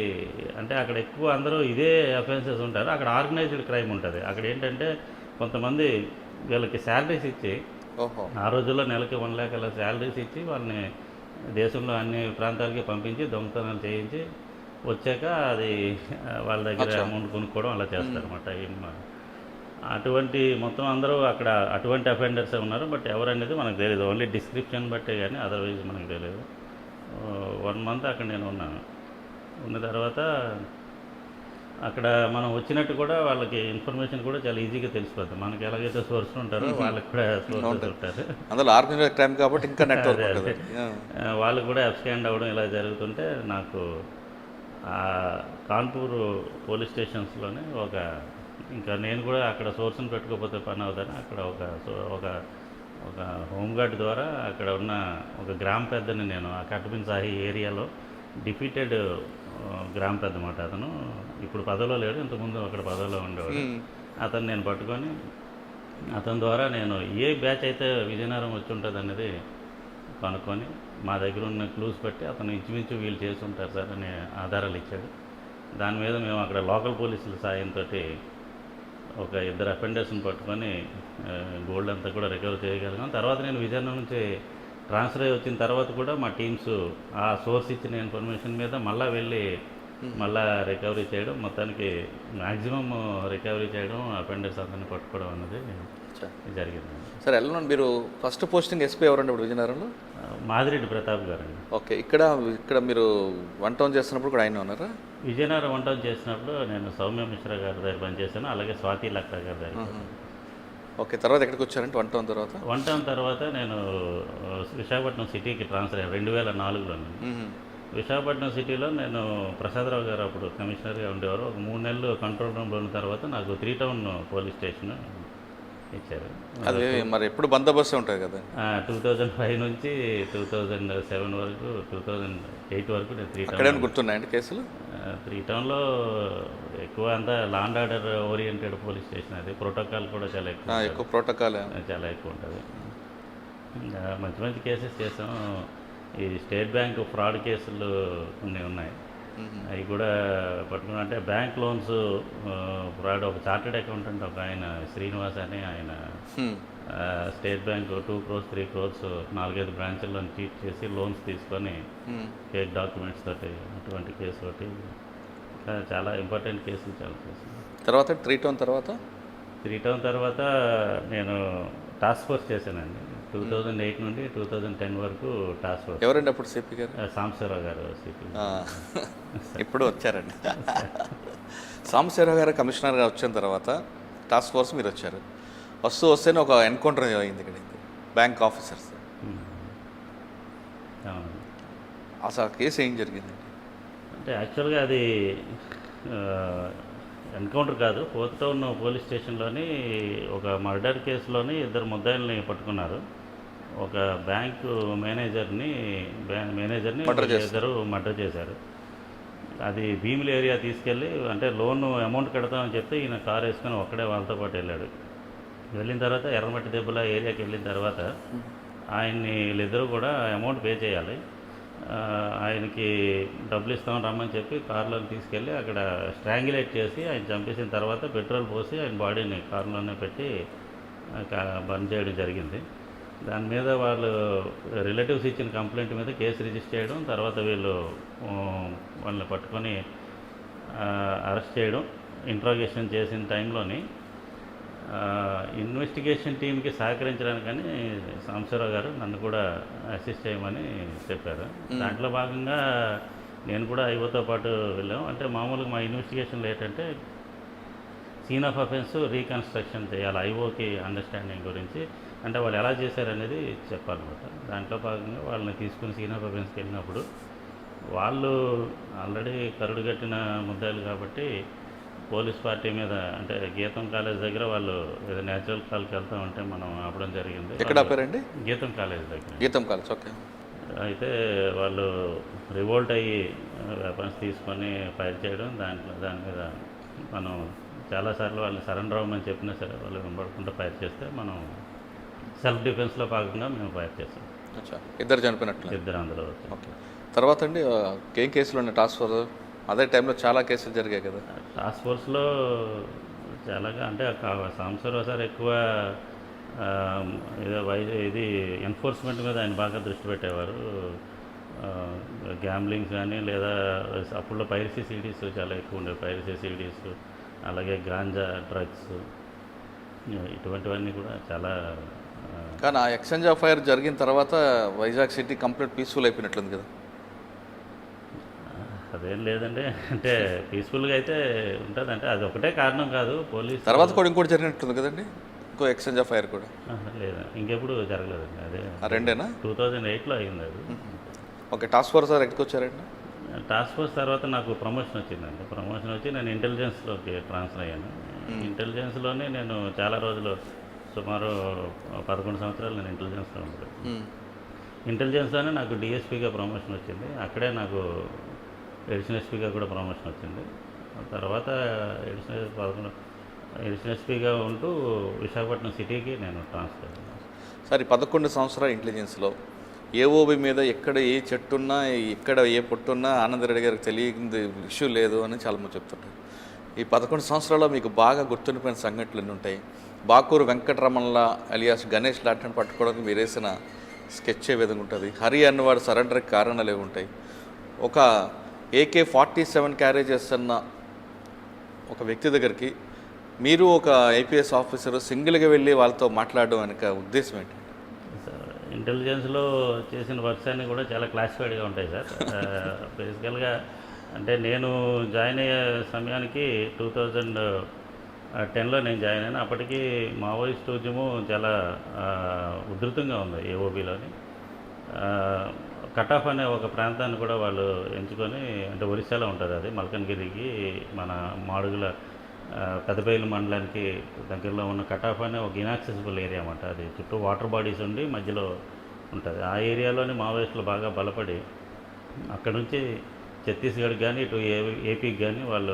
అంటే అక్కడ ఎక్కువ అందరూ ఇదే అఫెన్సెస్ ఉంటారు. అక్కడ ఆర్గనైజ్డ్ క్రైమ్ ఉంటుంది. అక్కడ ఏంటంటే కొంతమంది వీళ్ళకి శాలరీస్ ఇచ్చి, ఆ రోజుల్లో నెలకి 1 lakh అలా శాలరీస్ ఇచ్చి వాళ్ళని దేశంలో అన్ని ప్రాంతాలకి పంపించి దొంగతనాలు చేయించి వచ్చాక అది వాళ్ళ దగ్గర అమౌంట్ కొనుక్కోవడం అలా చేస్తారన్నమాట. అటువంటి మొత్తం అందరూ అక్కడ అటువంటి అఫెండర్సే ఉన్నారు. బట్ ఎవరనేది మనకు తెలియదు. ఓన్లీ డిస్క్రిప్షన్ బట్టే కానీ అదర్వైజ్ మనకు తెలియదు. 1 month అక్కడ నేను ఉన్నాను. ఉన్న తర్వాత అక్కడ మనం వచ్చినట్టు కూడా వాళ్ళకి ఇన్ఫర్మేషన్ కూడా చాలా ఈజీగా తెలిసిపోద్ది. మనకి ఎలాగైతే సోర్స్లు ఉంటారో వాళ్ళకి కూడా సోర్సెస్ ఉంటారు. అందులో ఆర్గనైజ్డ్ క్రైమ్ కాబట్టి ఇంకా నెట్వర్క్ వాళ్ళు కూడా అబ్స్కాండ్ అవ్వడం ఇలా జరుగుతుంటే నాకు కాన్పూర్ పోలీస్ స్టేషన్స్లోనే ఇంకా నేను కూడా అక్కడ సోర్స్ని పెట్టుకోకపోతే పని అవుతాను. అక్కడ ఒక హోంగార్డ్ ద్వారా అక్కడ ఉన్న ఒక గ్రామ పెద్దని నేను, ఆ కట్బిన్ సాహి ఏరియాలో డిఫీటెడ్ గ్రామ పెద్ద మాట అతను, ఇప్పుడు పదవిలో లేడు, ఇంతకుముందు అక్కడ పదవిలో ఉండేవాడు. అతను నేను పట్టుకొని అతని ద్వారా నేను ఏ బ్యాచ్ అయితే విజయనగరం వచ్చి ఉంటుంది అనేది కనుక్కొని మా దగ్గర ఉన్న క్లూస్ పెట్టి అతను ఇంచుమించు వీళ్ళు చేసి ఉంటారు సార్ అనే ఆధారాలు ఇచ్చాడు. దాని మీద మేము అక్కడ లోకల్ పోలీసుల సాయంతో ఒక 2 అఫెండర్స్ని పట్టుకొని గోల్డ్ అంతా కూడా రికవర్ చేయగలిగాం. తర్వాత నేను విజయనగరం నుంచి ట్రాన్స్ఫర్ అయ్యి వచ్చిన తర్వాత కూడా మా టీమ్స్ ఆ సోర్స్ ఇచ్చిన ఇన్ఫర్మేషన్ మీద వెళ్ళి రికవరీ చేయడం, మొత్తానికి మ్యాక్సిమం రికవరీ చేయడం, అఫెండర్స్ అందరినీ పట్టుకోవడం అన్నది జరిగింది. సరే, ఎలా మీరు ఫస్ట్ పోస్టింగ్ ఎస్పీ ఎవరండి ఇప్పుడు విజయనగరంలో? మాదిరెడ్డి ప్రతాప్ గారండి. ఓకే. ఇక్కడ మీరు 1 town చేస్తున్నప్పుడు కూడా ఆయన ఉన్నారా? విజయనగరం 1 town చేసినప్పుడు నేను సౌమ్య మిశ్రా గారి దగ్గర పనిచేశాను, అలాగే స్వాతి లక్రా గారి దగ్గర. ఓకే. తర్వాత ఎక్కడికి వచ్చారంటే 1 town తర్వాత? 1 town తర్వాత నేను విశాఖపట్నం సిటీకి ట్రాన్స్ఫర్ అయ్యాను 2004లోనే. విశాఖపట్నం సిటీలో నేను ప్రసాదరావు గారు అప్పుడు కమిషనర్గా ఉండేవారు. ఒక 3 నెలలు కంట్రోల్ రూమ్లో ఉన్న తర్వాత నాకు 3 town పోలీస్ స్టేషన్ ఇచ్చారు. అది మరి ఎప్పుడు బందోబస్తు ఉంటుంది కదా? 2005 నుంచి 2007 వరకు, 2008 వరకు నేను 3 town. గుర్తున్నాయండి కేసులు? 3 townలో ఎక్కువ అంతా law and order oriented police station. అది ప్రోటోకాల్ కూడా చాలా ఎక్కువ ప్రోటోకాల్ చాలా ఎక్కువ ఉంటుంది. ఇంకా మంచి మంచి కేసెస్ చేసాం. ఈ స్టేట్ బ్యాంక్ ఫ్రాడ్ కేసులు కొన్ని ఉన్నాయి, అవి కూడా పట్టుకున్నా. అంటే బ్యాంక్ లోన్స్ ఫ్రాడ్, ఒక చార్టెడ్ అకౌంటెంట్ ఒక ఆయన శ్రీనివాస్ అని ఆయన స్టేట్ బ్యాంక్ 2 crores 3 crores 4-5 బ్రాంచుల్లో చీట్ చేసి లోన్స్ తీసుకొని ఫేక్ డాక్యుమెంట్స్ తోటి అటువంటి కేసు ఒకటి, చాలా ఇంపార్టెంట్ కేసులు చాలా చేసింది. తర్వాత 3 town తర్వాత 3 town తర్వాత నేను టాస్క్ ఫోర్స్ చేశానండి. 2008 నుండి 2010 వరకు టాస్క్ ఫోర్స్. ఎవరండి అప్పుడు సిపి గారు? సాంబశివరావు గారు సిపి. ఇప్పుడు వచ్చారండి. సాంబశివరావు గారు కమిషనర్గా వచ్చిన తర్వాత టాస్క్ ఫోర్స్ మీరు వచ్చారు. వస్తేనే ఒక ఎన్కౌంటర్ అయింది ఇక్కడ, బ్యాంక్ ఆఫీసర్స్. అవును. అసలు ఆ కేసు ఏం జరిగిందండి? అంటే యాక్చువల్గా అది ఎన్కౌంటర్ కాదు, ఫోర్త్ టౌన్ పోలీస్ స్టేషన్లోని ఒక మర్డర్ కేసులోని ఇద్దరు ముద్దాయిల్ని పట్టుకున్నారు. ఒక బ్యాంకు మేనేజర్ని ఇద్దరు మర్డర్ చేశారు. అది భీమిలి ఏరియా తీసుకెళ్ళి, అంటే లోన్ అమౌంట్ కడతామని చెప్తే ఈయన కారు వేసుకొని ఒక్కడే వాళ్ళతో పాటు వెళ్ళాడు. వెళ్ళిన తర్వాత ఎర్రమట్టి దెబ్బల ఏరియాకి వెళ్ళిన తర్వాత ఆయన్ని వీళ్ళిద్దరూ కూడా అమౌంట్ పే చేయాలి. ఆయనకి డబ్బులు ఇస్తామని రమ్మని చెప్పి కారులో తీసుకెళ్ళి అక్కడ స్ట్రాంగులేట్ చేసి ఆయన చంపేసిన తర్వాత పెట్రోల్ పోసి ఆయన బాడీని కారులోనే పెట్టి బర్న్ చేయడం జరిగింది. దాని మీద వాళ్ళు రిలేటివ్స్ ఇచ్చిన కంప్లైంట్ మీద కేసు రిజిస్టర్ చేయడం, తర్వాత వీళ్ళు వాళ్ళని పట్టుకొని అరెస్ట్ చేయడం. ఇంట్రాగేషన్ చేసిన టైంలోని ఇన్వెస్టిగేషన్ టీంకి సహకరించడానికని సాంబశివరావు గారు నన్ను కూడా అసిస్ట్ చేయమని చెప్పారు. దాంట్లో భాగంగా నేను కూడా ఐఓతో పాటు వెళ్ళాం. అంటే మామూలుగా మా ఇన్వెస్టిగేషన్లో ఏంటంటే సీన్ ఆఫ్ అఫెన్స్ రీకన్స్ట్రక్షన్ చేయాలి, ఐఓకి అండర్స్టాండింగ్ గురించి, అంటే వాళ్ళు ఎలా చేశారనేది చెప్పాలన్నమాట. దాంట్లో భాగంగా వాళ్ళని తీసుకుని సీన్ ఆఫ్ అఫెన్స్కి వెళ్ళినప్పుడు వాళ్ళు ఆల్రెడీ కరుడు కట్టిన ముద్దాయిలు కాబట్టి పోలీస్ పార్టీ మీద, అంటే గీతం కాలేజ్ దగ్గర వాళ్ళు ఏదో న్యాచురల్ కాల్కి వెళ్తూ ఉంటే మనం ఆపడం జరిగింది. ఎక్కడ ఆపారండి? గీతం కాలేజ్ దగ్గర. గీతం కాలేజ్, ఓకే. అయితే వాళ్ళు రివోల్ట్ అయ్యి వెపన్స్ తీసుకొని ఫైర్ చేయడం, దాని మీద మనం చాలాసార్లు వాళ్ళని సరెండర్ అవ్వమని చెప్పినా సరే వాళ్ళు వెంబడకుండా ఫైర్ చేస్తే మనం సెల్ఫ్ డిఫెన్స్లో భాగంగా మేము ఫైర్ చేస్తాం. ఇద్దరు చనిపోయినట్లు? ఇద్దరు అందులో. ఓకే. తర్వాత అండి ఏం కేసులు ఉన్నాయి టాస్క్ ఫోర్స్? అదే టైంలో చాలా కేసులు జరిగాయి కదా టాస్క్ ఫోర్స్లో. చాలాగా అంటే సాంబశివరావు సార్ ఎక్కువ ఇది ఎన్ఫోర్స్మెంట్ మీద ఆయన బాగా దృష్టి పెట్టేవారు. గ్యాంబ్లింగ్స్ కానీ లేదా అప్పుడులో పైరసీ సీడీస్ చాలా ఎక్కువ ఉండేవి, పైరసీ సీడీస్, అలాగే గాంజా, డ్రగ్స్, ఇటువంటివన్నీ కూడా చాలా. కానీ ఆ ఎక్స్చేంజ్ ఆఫ్ ఫైర్ జరిగిన తర్వాత వైజాగ్ సిటీ కంప్లీట్ పీస్ఫుల్ అయిపోయినట్లుంది కదా? అదేం లేదండి, అంటే పీస్ఫుల్గా అయితే ఉంటుంది. అంటే అది ఒకటే కారణం కాదు, పోలీస్ తర్వాత కూడా ఇంకోటి జరిగినట్టుంది కదండి, ఇంకో ఎక్స్చేంజ్ ఆఫ్ ఫైర్ కూడా? లేదా, ఇంకెప్పుడు జరగలేదండి. అదే రెండేనా? 2008లో అయింది అది. ఓకే. టాస్క్ ఫోర్స్ సార్ ఎక్కడికి వచ్చారండి? టాస్క్ ఫోర్స్ తర్వాత నాకు ప్రమోషన్ వచ్చిందండి. ప్రమోషన్ వచ్చి నేను ఇంటెలిజెన్స్లోకి ట్రాన్స్ఫర్ అయ్యాను. ఇంటెలిజెన్స్లోనే నేను చాలా రోజులు, సుమారు 11 సంవత్సరాలు నేను ఇంటెలిజెన్స్లో ఉంటాను. ఇంటెలిజెన్స్లోనే నాకు డిఎస్పీగా ప్రమోషన్ వచ్చింది. అక్కడే నాకు ఎడిషనల్ ఎస్పీగా కూడా ప్రమోషన్ వచ్చింది. తర్వాత ఎడిషనల్ ఎస్పీగా ఉంటూ విశాఖపట్నం సిటీకి నేను ట్రాన్స్ఫర్ అయ్యాను. సార్, 11 సంవత్సరాల ఇంటెలిజెన్స్లో ఏఓబి మీద ఎక్కడ ఏ చెట్టున్నా, ఎక్కడ ఏ పొట్టున్నా ఆనందరెడ్డి గారికి తెలియని ఇష్యూ లేదు అని చాలామంది చెప్తుంటారు. ఈ 11 సంవత్సరాల్లో మీకు బాగా గుర్తుండిపోయిన సంఘటనలు ఎన్ని ఉంటాయి? బాకూరు వెంకటరమణల అలియాస్ గణేష్ లాంటిని పట్టుకోవడానికి మీరు వేసిన స్కెచ్ ఏ విధంగా ఉంటుంది? హరి అన్నవాడు సరెండర్కి కారణాలు ఏమి ఉంటాయి? ఒక AK-47 క్యారీ చేస్తున్న ఒక వ్యక్తి దగ్గరికి మీరు ఒక ఐపీఎస్ ఆఫీసర్ సింగిల్గా వెళ్ళి వాళ్ళతో మాట్లాడడం వెనక ఉద్దేశం ఏంటి? ఇంటెలిజెన్స్లో చేసిన వర్క్స్ అన్నీ కూడా చాలా క్లాసిఫైడ్గా ఉంటాయి సార్. బేసికల్గా అంటే నేను జాయిన్ అయ్యే సమయానికి 2010లో నేను జాయిన్ అయినా. అప్పటికి మావోయిస్ట్ ఉద్యమం చాలా ఉధృతంగా ఉంది ఏఓబీలోని. కట్ ఆఫ్ అనే ఒక ప్రాంతాన్ని కూడా వాళ్ళు ఎంచుకొని, అంటే ఒరిస్సాలో ఉంటుంది అది, మల్కన్గిరికి మన మాడుగుల పెదబయలు మండలానికి దగ్గరలో ఉన్న కట్ ఆఫ్ అనే ఒక ఇన్యాక్సెసిబుల్ ఏరియా అన్నమాట. అది చుట్టూ వాటర్ బాడీస్ ఉండి మధ్యలో ఉంటుంది. ఆ ఏరియాలోని మావోయిస్టులు బాగా బలపడి అక్కడ నుంచి ఛత్తీస్గఢ్కి కానీ ఇటు ఏపీకి కానీ వాళ్ళ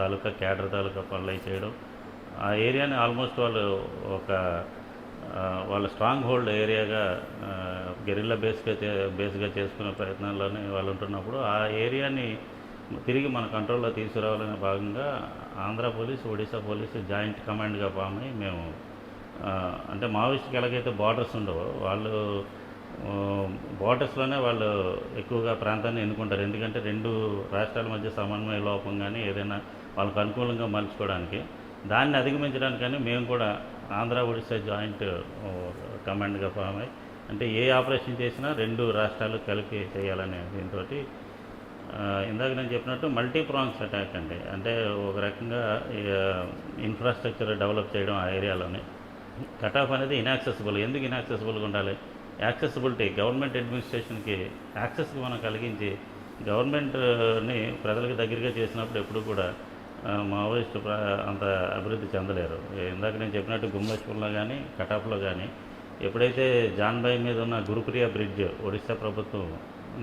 తాలూకా క్యాడర్ తాలూకా పనులు చేయడం, ఆ ఏరియాని ఆల్మోస్ట్ వాళ్ళు వాళ్ళ స్ట్రాంగ్ హోల్డ్ ఏరియాగా గెరిల్లా బేస్గా చేసుకునే ప్రయత్నాల్లోనే వాళ్ళు ఉంటున్నప్పుడు ఆ ఏరియాని తిరిగి మన కంట్రోల్లో తీసుకురావాలనే భాగంగా Andhra police, Odisha police joint కమాండ్గా ఫామ్ అయ్యి మేము, అంటే మావోయిస్ట్కి ఎలాగైతే బార్డర్స్ ఉండవో వాళ్ళు బార్డర్స్లోనే వాళ్ళు ఎక్కువగా ప్రాంతాన్ని ఎన్నుకుంటారు. ఎందుకంటే రెండు రాష్ట్రాల మధ్య సమన్వయ లోపం కానీ ఏదైనా వాళ్ళకు అనుకూలంగా మలుచుకోవడానికి, దాన్ని అధిగమించడానికని మేము కూడా ఆంధ్ర ఒడిశా జాయింట్ కమాండ్గా ఫామ్ అయ్యి, అంటే ఏ ఆపరేషన్ చేసినా 2 రాష్ట్రాలు కలిపి చేయాలనే దీంతో ఇందాక నేను చెప్పినట్టు మల్టీ ప్రాంగ్స్ అటాక్ అండి. అంటే ఒక రకంగా ఇన్ఫ్రాస్ట్రక్చర్ డెవలప్ చేయడం ఆ ఏరియాలోనే. కట్ ఆఫ్ అనేది ఇన్యాక్సెసిబుల్. ఎందుకు ఇన్యాక్సెసిబుల్గా ఉండాలి? యాక్సెసిబిలిటీ, గవర్నమెంట్ అడ్మినిస్ట్రేషన్కి యాక్సెస్కి మనం కలిగించి గవర్నమెంట్ని ప్రజలకు దగ్గరగా చేసినప్పుడు ఎప్పుడు కూడా మావోయిస్టు అంత అభివృద్ధి చెందలేరు. ఇందాక నేను చెప్పినట్టు గుమ్మేశ్వర్లో కానీ కటాఫ్లో కానీ ఎప్పుడైతే జాన్బాయ్ మీద ఉన్న గురుప్రియ బ్రిడ్జ్ ఒడిశా ప్రభుత్వం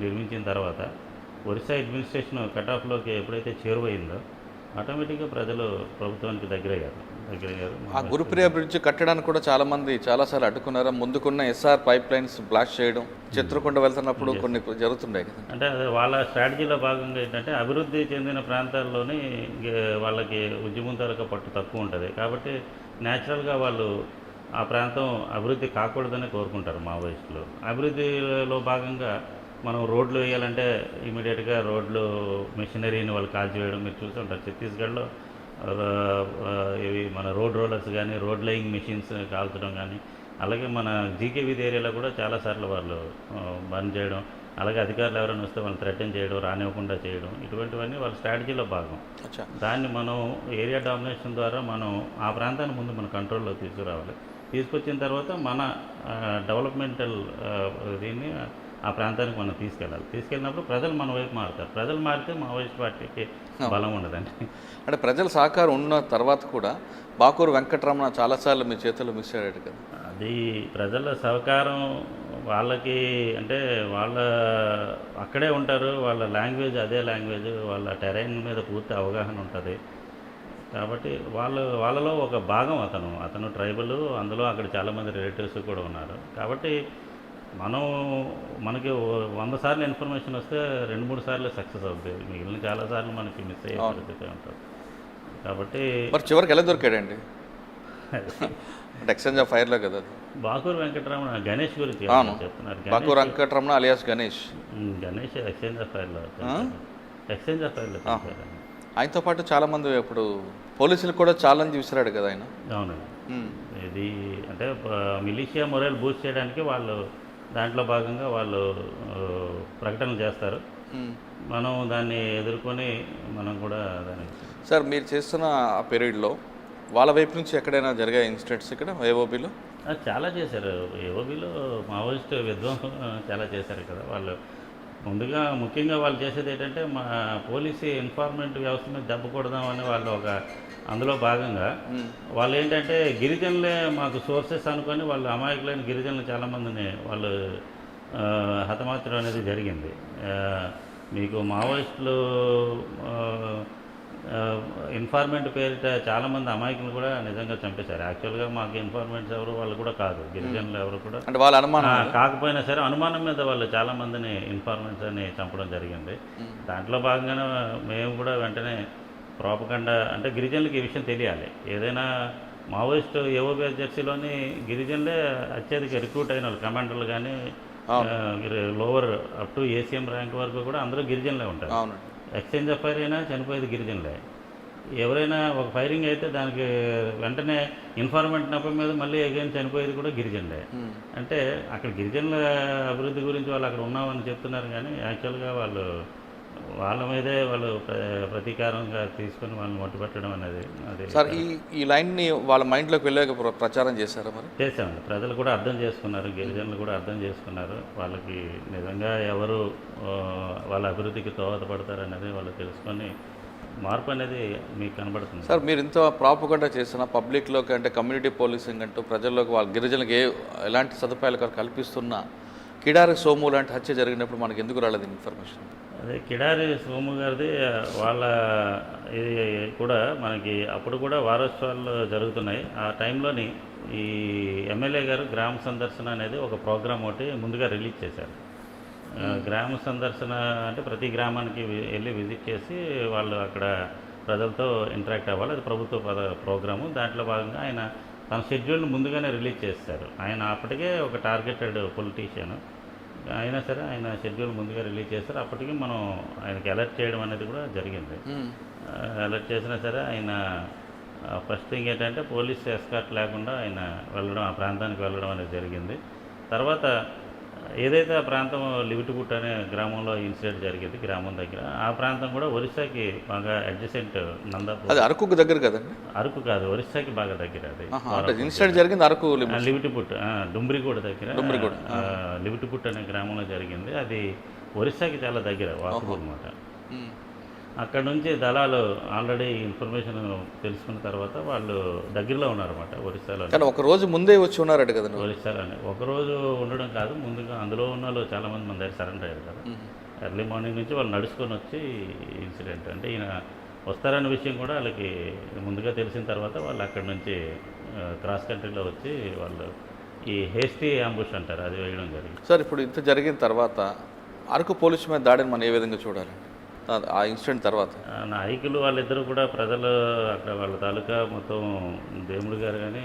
నిర్మించిన తర్వాత ఒరిస్సా అడ్మినిస్ట్రేషన్ కటాఫ్లోకి ఎప్పుడైతే చేరువైందో ఆటోమేటిక్గా ప్రజలు ప్రభుత్వానికి దగ్గరయ్యారు. ఆ గురుప్రియ బ్రిడ్జ్ కట్టడానికి కూడా చాలాసార్లు అడ్డుకున్నారు. ముందుకున్న ఎస్ఆర్ పైప్ లైన్స్ బ్లాస్ట్ చేయడం, చిత్రకొండ వెళ్తున్నప్పుడు కొన్ని జరుగుతుండే కదా. అంటే అది వాళ్ళ స్ట్రాటజీలో భాగంగా ఏంటంటే అభివృద్ధి చెందిన ప్రాంతాల్లోని వాళ్ళకి ఉద్యమం తాలూకా పట్టు తక్కువ ఉంటుంది. కాబట్టి న్యాచురల్గా వాళ్ళు ఆ ప్రాంతం అభివృద్ధి కాకూడదని కోరుకుంటారు మావోయిస్టులు. అభివృద్ధిలో భాగంగా మనం రోడ్లు వేయాలంటే ఇమీడియట్గా రోడ్లు మెషినరీని వాళ్ళు కాల్చివేయడం మీరు చూసి ఉంటారు. ఛత్తీస్గఢ్లో ఇవి మన రోడ్ రోలర్స్ కానీ రోడ్ లేయింగ్ మెషిన్స్ కాల్చడం కానీ, అలాగే మన జీకేవీధి ఏరియాలో కూడా చాలాసార్లు వాళ్ళు బంద్ చేయడం, అలాగే అధికారులు ఎవరైనా వస్తే వాళ్ళు థ్రెటన్ చేయడం, రానివ్వకుండా చేయడం, ఇటువంటివన్నీ వాళ్ళ స్ట్రాటజీలో భాగం. దాన్ని మనం ఏరియా డామినేషన్ ద్వారా మనం ఆ ప్రాంతాన్ని ముందు మన కంట్రోల్లో తీసుకురావాలి. తీసుకొచ్చిన తర్వాత మన డెవలప్మెంటల్ దీన్ని ఆ ప్రాంతానికి మనం తీసుకెళ్ళినప్పుడు ప్రజలు మన వైపు మారుతారు. ప్రజలు మారితే మావోయిస్ట్ పార్టీకి బలం ఉండదండి. అంటే ప్రజల సహకారం ఉన్న తర్వాత కూడా బాకూరు వెంకటరమణ చాలాసార్లు మీ చేతుల్లో మిస్ అయ్యాడు కదా. అది ప్రజల సహకారం వాళ్ళకి, అంటే వాళ్ళ అక్కడే ఉంటారు, వాళ్ళ లాంగ్వేజ్ అదే లాంగ్వేజ్, వాళ్ళ టెరైన్ మీద పూర్తి అవగాహన ఉంటుంది. కాబట్టి వాళ్ళలో ఒక భాగం అతను ట్రైబల్, అందులో అక్కడ చాలామంది రిలేటివ్స్ కూడా ఉన్నారు. కాబట్టి మనకి 100 సార్లు ఇన్ఫర్మేషన్ వస్తే 2-3 సార్లు సక్సెస్ అవుతుంది. మిగిలిన చాలాసార్లు మనకి మిస్ అయ్యే పరిస్థితి ఉంటుంది. కాబట్టి మరి చివరికి ఎలా దొరికాడండి? ఎక్స్చేంజ్ ఆఫ్ ఫైర్లో కదా. బాకూరు వెంకటరమణ గణేష్ గురించి చెప్తున్నారు. Bakuru Venkataramana alias Ganesh exchange of ఫైర్లో ఆయనతో పాటు చాలామంది ఇప్పుడు పోలీసులు కూడా ఛాలెంజ్ విసిరాడు కదా ఆయన. అవునండి. ఇది అంటే మిలిషియా మొరైల్ బూస్ట్ చేయడానికి వాళ్ళు దాంట్లో భాగంగా వాళ్ళు ప్రకటనలు చేస్తారు. మనం దాన్ని ఎదుర్కొని మనం కూడా దాన్ని. సార్, మీరు చేస్తున్న ఆ పీరియడ్లో వాళ్ళ వైపు నుంచి ఎక్కడైనా జరిగే ఇన్సిడెంట్స్ ఇక్కడ ఏఓబీలో? చాలా చేశారు. ఏఓబీలో మావోయిస్ట్ విధ్వంసం చాలా చేశారు కదా. వాళ్ళు ముఖ్యంగా వాళ్ళు చేసేది ఏంటంటే మా పోలీసు ఇన్ఫార్మెంట్ వ్యవస్థ మీద దెబ్బ కొడదామని వాళ్ళు అందులో భాగంగా వాళ్ళు ఏంటంటే గిరిజనులే మాకు సోర్సెస్ అనుకొని వాళ్ళు అమాయకులైన గిరిజనులు చాలామందిని వాళ్ళు హతమార్చడం అనేది జరిగింది. మీకు మావోయిస్టులు ఇన్ఫార్మెంట్ పేరిట చాలామంది అమాయకులు కూడా నిజంగా చంపేశారు. యాక్చువల్గా మాకు ఇన్ఫార్మెంట్స్ ఎవరు వాళ్ళు కూడా కాదు, గిరిజనులు ఎవరు కూడా, అంటే వాళ్ళ అనుమానం కాకపోయినా సరే అనుమానం మీద వాళ్ళు చాలామందిని ఇన్ఫార్మెంట్స్ అని చంపడం జరిగింది. దాంట్లో భాగంగానే మేము కూడా వెంటనే ప్రోపగండా, అంటే గిరిజనులకి ఈ విషయం తెలియాలి. ఏదైనా మావోయిస్ట్ ఏఓబీ జెర్సీలోని గిరిజనులే అత్యధిక రిక్రూట్ అయిన వాళ్ళు, కమాండర్లు కానీ lower up to ACM rank వరకు కూడా అందరూ గిరిజనులే ఉంటారు. ఎక్స్చేంజ్ ఆఫ్ ఫైర్ అయినా చనిపోయేది గిరిజనులే. ఎవరైనా ఒక ఫైరింగ్ అయితే దానికి వెంటనే ఇన్ఫార్మెంట్ నెపం మీద మళ్ళీ అగైన్ చనిపోయేది కూడా గిరిజనులే. అంటే అక్కడ గిరిజనుల అభివృద్ధి గురించి వాళ్ళు అక్కడ ఉన్నామని చెప్తున్నారు, కానీ యాక్చువల్గా వాళ్ళ మీదే వాళ్ళు ప్రతీకారంగా తీసుకొని వాళ్ళని మట్టుపెట్టడం అనేది. అది సార్, ఈ లైన్ని వాళ్ళ మైండ్లోకి వెళ్ళాక ప్రచారం చేశారా? మరి చేసామండి. ప్రజలు కూడా అర్థం చేసుకున్నారు, గిరిజనులు కూడా అర్థం చేసుకున్నారు. వాళ్ళకి నిజంగా ఎవరు వాళ్ళ అభివృద్ధికి దోహదపడతారనేది వాళ్ళు తెలుసుకొని మార్పు అనేది మీకు కనబడుతుంది. సార్, మీరు ఇంత ప్రాపగండా చేసిన పబ్లిక్లోకి, అంటే కమ్యూనిటీ పోలీసింగ్ అంటూ ప్రజల్లోకి వాళ్ళ గిరిజనులకు ఎలాంటి సదుపాయాలు కల్పిస్తున్నా కిడారి సోము లాంటి హత్య జరిగినప్పుడు మనకి ఎందుకు రాలేదు ఇన్ఫర్మేషన్? అదే కిడారి సోము గారిది వాళ్ళ ఇది కూడా మనకి అప్పుడు కూడా వారోత్సవాలు జరుగుతున్నాయి. ఆ టైంలోని ఈ ఎమ్మెల్యే గారు గ్రామ సందర్శన అనేది ఒక ప్రోగ్రామ్ ఒకటి ముందుగా రిలీజ్ చేశారు. గ్రామ సందర్శన అంటే ప్రతి గ్రామానికి వెళ్ళి విజిట్ చేసి వాళ్ళు అక్కడ ప్రజలతో ఇంటరాక్ట్ అవ్వాలి. అది ప్రభుత్వ ప్రోగ్రాము. దాంట్లో భాగంగా ఆయన తన షెడ్యూల్ని ముందుగానే రిలీజ్ చేస్తారు. ఆయన అప్పటికే ఒక టార్గెటెడ్ పొలిటీషియన్ అయినా సరే ఆయన షెడ్యూల్ ముందుగా రిలీజ్ చేస్తారు. అప్పటికి మనం ఆయనకి అలర్ట్ చేయడం అనేది కూడా జరిగింది. అలర్ట్ చేసినా సరే ఆయన ఫస్ట్ థింగ్ ఏంటంటే పోలీస్ ఎస్కార్ట్ లేకుండా ఆయన వెళ్ళడం, ఆ ప్రాంతానికి వెళ్ళడం అనేది జరిగింది. తర్వాత ఏదైతే ఆ ప్రాంతం లివిటిపుట్ అనే గ్రామంలో ఇన్సిడెంట్ జరిగింది, గ్రామం దగ్గర, ఆ ప్రాంతం కూడా ఒరిస్సాకి బాగా అడ్జసెంట్. నందాపూర్ అది అరకుకు దగ్గర కదండి? అరకు కాదు, ఒరిస్సాకి బాగా దగ్గర అది. అంటే ఇన్సిడెంట్ జరిగింది అరకు లివిటిపుట్, డుమ్రిగూడ దగ్గర లివిటిపుట్ అనే గ్రామంలో జరిగింది. అది ఒరిస్సాకి చాలా దగ్గర, వాకు అనమాట. అక్కడ నుంచి దళాలు ఆల్రెడీ ఇన్ఫర్మేషన్ తెలుసుకున్న తర్వాత వాళ్ళు దగ్గరలో ఉన్నారన్నమాట ఒరిస్సాలో. కానీ ఒక రోజు ముందే వచ్చి ఉన్నారట కదండి ఒరిస్సాలోనే. ఒకరోజు ఉండడం కాదు, ముందుగా అందులో ఉన్న వాళ్ళు చాలామంది మన దగ్గర సరెండర్ అయ్యారు కదా. ఎర్లీ మార్నింగ్ నుంచి వాళ్ళు నడుచుకొని వచ్చి ఇన్సిడెంట్ అంటే ఈయన వస్తారన్న విషయం కూడా వాళ్ళకి ముందుగా తెలిసిన తర్వాత వాళ్ళు అక్కడి నుంచి క్రాస్ కంట్రీలో వచ్చి వాళ్ళు ఈ హేస్టీ అంబుష్ అంటారు, అది వేయడం జరిగింది. సార్ ఇప్పుడు ఇంత జరిగిన తర్వాత అరకు పోలీసు మీద దాడిని మనం ఏ విధంగా చూడాలి ఆ ఇన్సిడెంట్ తర్వాత? నాయకులు వాళ్ళిద్దరూ కూడా ప్రజలు అక్కడ వాళ్ళ తాలూకా మొత్తం దేవుడు గారు కానీ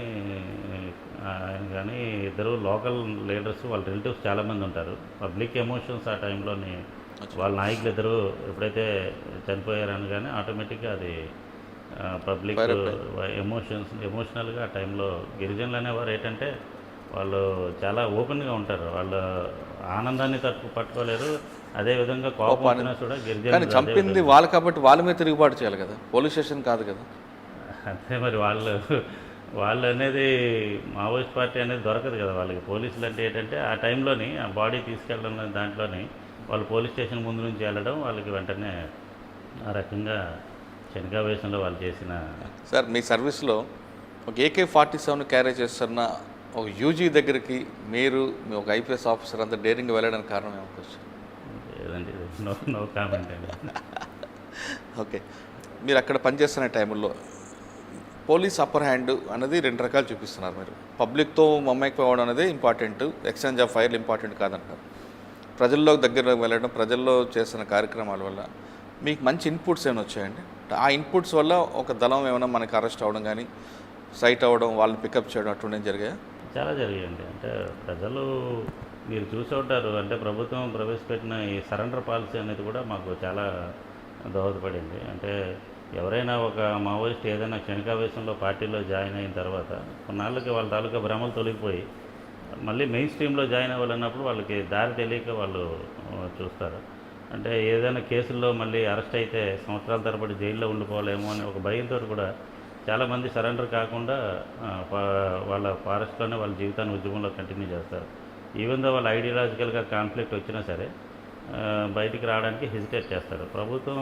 ఆయన కానీ ఇద్దరు లోకల్ లీడర్స్, వాళ్ళ రిలేటివ్స్ చాలామంది ఉంటారు. పబ్లిక్ ఎమోషన్స్ ఆ టైంలోని వాళ్ళ నాయకులు ఇద్దరు ఎప్పుడైతే చనిపోయారని కానీ ఆటోమేటిక్గా అది పబ్లిక్ ఎమోషనల్గా ఆ టైంలో గిరిజనులు అనేవారు ఏంటంటే వాళ్ళు చాలా ఓపెన్గా ఉంటారు. వాళ్ళు ఆనందాన్ని పట్టుకోలేరు, అదేవిధంగా కోపం కూడా కానీ చంపింది వాళ్ళు కాబట్టి వాళ్ళ మీద తిరుగుబాటు చేయాలి కదా, పోలీస్ స్టేషన్ కాదు కదా. అంతే మరి వాళ్ళు అనేది మావోయిస్ట్ పార్టీ అనేది దొరకదు కదా వాళ్ళకి. పోలీసులు అంటే ఏంటంటే ఆ టైంలోని ఆ బాడీ తీసుకెళ్ళడం దాంట్లోని వాళ్ళు పోలీస్ స్టేషన్ ముందు నుంచి వెళ్ళడం, వాళ్ళకి వెంటనే ఆ రకంగా శనిగావేశంలో వాళ్ళు చేసిన. సార్ మీ సర్వీస్లో ఒక AK-47 క్యారీ చేస్తున్న ఒక యూజీ దగ్గరికి మీరు మీ ఒక ఐపీఎస్ ఆఫీసర్ అంతా డేరింగ్ వెళ్ళడానికి కారణం ఏమనుకోవచ్చు? లేదండి, నో కామెంట్ అండి. ఓకే, మీరు అక్కడ పనిచేస్తున్న టైంలో పోలీస్ అప్పర్ హ్యాండ్ అనేది రెండు రకాలు చూపిస్తున్నారు. మీరు పబ్లిక్తో మమ్మకం అనేది ఇంపార్టెంట్, ఎక్స్చేంజ్ ఆఫ్ ఫైర్లు ఇంపార్టెంట్ కాదంటారు. ప్రజల్లో దగ్గరలోకి వెళ్ళడం, ప్రజల్లో చేస్తున్న కార్యక్రమాల వల్ల మీకు మంచి ఇన్పుట్స్ ఏమైనా వచ్చాయండి? ఆ ఇన్పుట్స్ వల్ల ఒక దళం ఏమైనా మనకి అరెస్ట్ అవ్వడం కానీ, సైట్ అవ్వడం, వాళ్ళని పికప్ చేయడం అటువంటివి జరిగాయా? చాలా జరిగాయండి. అంటే ప్రజలు మీరు చూసి ఉంటారు, అంటే ప్రభుత్వం ప్రవేశపెట్టిన ఈ సరెండర్ పాలసీ అనేది కూడా మాకు చాలా దోహదపడింది. అంటే ఎవరైనా ఒక మావోయిస్ట్ ఏదైనా క్షణికావేశంలో పార్టీలో జాయిన్ అయిన తర్వాత కొన్నాళ్ళకి వాళ్ళ తాలూకా భ్రమలు తొలగిపోయి మళ్ళీ మెయిన్ స్ట్రీమ్లో జాయిన్ అవ్వాలన్నప్పుడు వాళ్ళకి దారి తెలియక వాళ్ళు చూస్తారు. అంటే ఏదైనా కేసుల్లో మళ్ళీ అరెస్ట్ అయితే సంవత్సరాల తరబడి జైల్లో ఉండిపోవాలేమో అని ఒక భయంతో కూడా చాలామంది సరెండర్ కాకుండా వాళ్ళ ఫారెస్ట్లోనే వాళ్ళ జీవితాన్ని ఉద్యమంలో కంటిన్యూ చేస్తారు. ఈవెన్ దో వాళ్ళ ఐడియాలజికల్గా కాన్ఫ్లిక్ట్ వచ్చినా సరే బయటికి రావడానికి హెసిటేట్ చేస్తారు. ప్రభుత్వం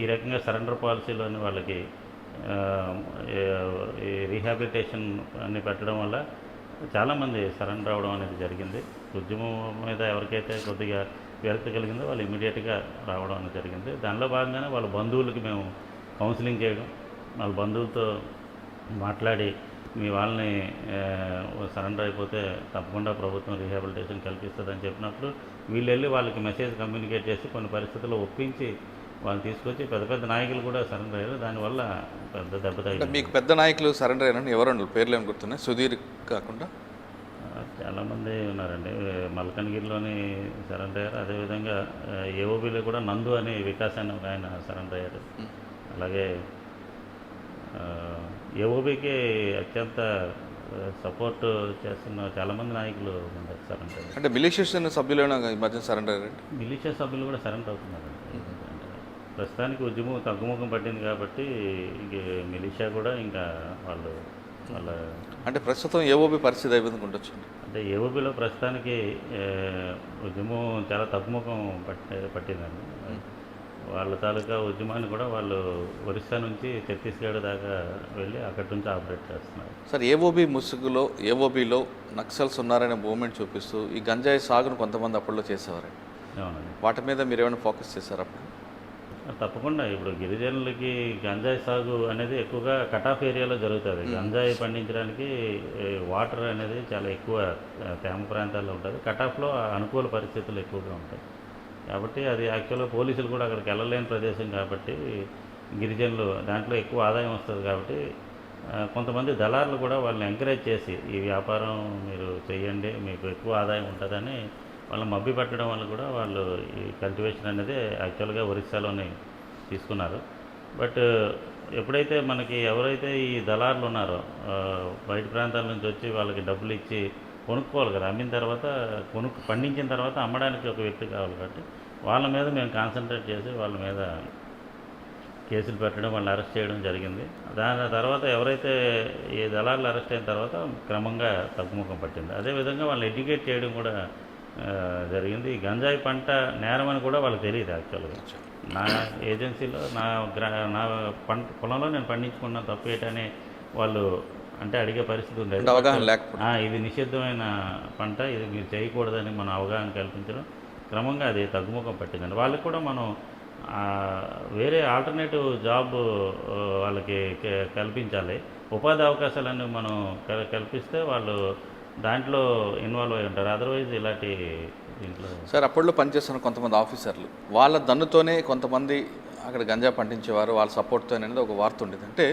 ఈ రకంగా సరెండర్ పాలసీలోని వాళ్ళకి ఈ రీహాబిలిటేషన్ అన్ని పెట్టడం వల్ల చాలామంది సరెండర్ అవ్వడం అనేది జరిగింది. ఉద్యమం మీద ఎవరికైతే కొద్దిగా విరక్తి కలిగిందో వాళ్ళు ఇమీడియట్గా రావడం అనేది జరిగింది. దానిలో భాగంగానే వాళ్ళ బంధువులకి మేము కౌన్సిలింగ్ చేయడం, వాళ్ళ బంధువులతో మాట్లాడి మీ వాళ్ళని సరెండర్ అయిపోతే తప్పకుండా ప్రభుత్వం రీహాబిలిటేషన్ కల్పిస్తుందని చెప్పినప్పుడు వీళ్ళు వెళ్ళి వాళ్ళకి మెసేజ్ కమ్యూనికేట్ చేసి కొన్ని పరిస్థితుల్లో ఒప్పించి వాళ్ళు తీసుకొచ్చి పెద్ద పెద్ద నాయకులు కూడా సరెండర్ అయ్యారు. దానివల్ల పెద్ద దెబ్బతాయి. మీకు పెద్ద నాయకులు సరెండర్ అయినా ఎవరండి? పేర్లు ఏమి గుర్తున్నాయి? సుధీర్ కాకుండా చాలామంది ఉన్నారండి. మల్కన్గిరిలోని సరెండర్ అయ్యారు. అదేవిధంగా ఏఓబీలో కూడా నందు అని వికాస్ అని ఒక ఆయన సరెండర్ అయ్యారు. అలాగే ఏఓబీకి అత్యంత సపోర్ట్ చేస్తున్న చాలామంది నాయకులు ఉన్నారు సరెండర్ అయ్యారు. అంటే మిలిషియా సభ్యులైనా ఈ మధ్య సరెండర్ అయ్యారండి? మిలిషియా సభ్యులు కూడా సరెండర్ అవుతున్నారండి. ప్రస్తుతానికి ఉద్యమం తగ్గుముఖం పట్టింది కాబట్టి ఇంక మిలిషియా కూడా ఇంకా వాళ్ళ అంటే ప్రస్తుతం ఏఓబీ పరిస్థితి అయిపోయింది ఉండొచ్చు. అంటే ఏఓబీలో ప్రస్తుతానికి ఉద్యమం చాలా తగ్గుముఖం పట్టిందండి. వాళ్ళ తాలూకా ఉద్యమాన్ని కూడా వాళ్ళు ఒరిస్సా నుంచి ఛత్తీస్గఢ్ దాకా వెళ్ళి అక్కడి నుంచి ఆపరేట్ చేస్తున్నారు. సార్ ఏఓబీ ముసుగులో ఏఓబీలో నక్సల్స్ ఉన్నారనే మూవ్మెంట్ చూపిస్తూ ఈ గంజాయి సాగును కొంతమంది అప్పట్లో చేసేవారండి. అవునండి. వాటి మీద మీరు ఏమైనా ఫోకస్ చేశారు అప్పుడు? తప్పకుండా. ఇప్పుడు గిరిజనులకి గంజాయి సాగు అనేది ఎక్కువగా కటాఫ్ ఏరియాలో జరుగుతుంది. గంజాయి పండించడానికి వాటర్ అనేది చాలా ఎక్కువ తేమ ప్రాంతాల్లో ఉంటుంది. కటాఫ్లో అనుకూల పరిస్థితులు ఎక్కువగా ఉంటాయి కాబట్టి అది యాక్చువల్గా పోలీసులు కూడా అక్కడికి వెళ్ళలేని ప్రదేశం కాబట్టి గిరిజనులు దాంట్లో ఎక్కువ ఆదాయం వస్తుంది కాబట్టి కొంతమంది దళారులు కూడా వాళ్ళని ఎంకరేజ్ చేసి ఈ వ్యాపారం మీరు చేయండి మీకు ఎక్కువ ఆదాయం ఉంటుందని వాళ్ళని మభ్య పెట్టడం వల్ల కూడా వాళ్ళు ఈ కల్టివేషన్ అనేది యాక్చువల్గా ఒరిస్సాలోనే తీసుకున్నారు. బట్ ఎప్పుడైతే మనకి ఎవరైతే ఈ దళారులు ఉన్నారో బయట ప్రాంతాల నుంచి వచ్చి వాళ్ళకి డబ్బులు ఇచ్చి కొనుక్కోవాలి కదా, అమ్మిన తర్వాత పండించిన తర్వాత అమ్మడానికి ఒక వ్యక్తి కావాలి కాబట్టి వాళ్ళ మీద మేము కాన్సన్ట్రేట్ చేసి వాళ్ళ మీద కేసులు పెట్టడం, వాళ్ళని అరెస్ట్ చేయడం జరిగింది. దాని తర్వాత ఎవరైతే ఈ దళారులు అరెస్ట్ అయిన తర్వాత క్రమంగా తగ్గుముఖం పట్టింది. అదేవిధంగా వాళ్ళని ఎడ్యుకేట్ చేయడం కూడా జరిగింది. ఈ గంజాయి పంట నేరం అని కూడా వాళ్ళకి తెలియదు. యాక్చువల్గా నా ఏజెన్సీలో నా పొలంలో నేను పండించుకున్న తప్పు ఏంటని వాళ్ళు అంటే అడిగే పరిస్థితి ఉండేది. అవగాహన లేకపోతే ఇది నిషిద్ధమైన పంట, ఇది మీరు చేయకూడదని మనం అవగాహన కల్పించడం క్రమంగా అది తగ్గుముఖం పట్టిందండి. వాళ్ళకి కూడా మనం వేరే ఆల్టర్నేటివ్ జాబ్ వాళ్ళకి కల్పించాలి. ఉపాధి అవకాశాలను మనం కల్పిస్తే వాళ్ళు దాంట్లో ఇన్వాల్వ్ అయి ఉంటారు. అదర్వైజ్ ఇలాంటి దీంట్లో సార్ అప్పట్లో పనిచేస్తున్న కొంతమంది ఆఫీసర్లు వాళ్ళ దన్నుతోనే కొంతమంది అక్కడ గంజా పండించేవారు, వాళ్ళ సపోర్ట్తో అనేది ఒక వార్త ఉండేది. అంటే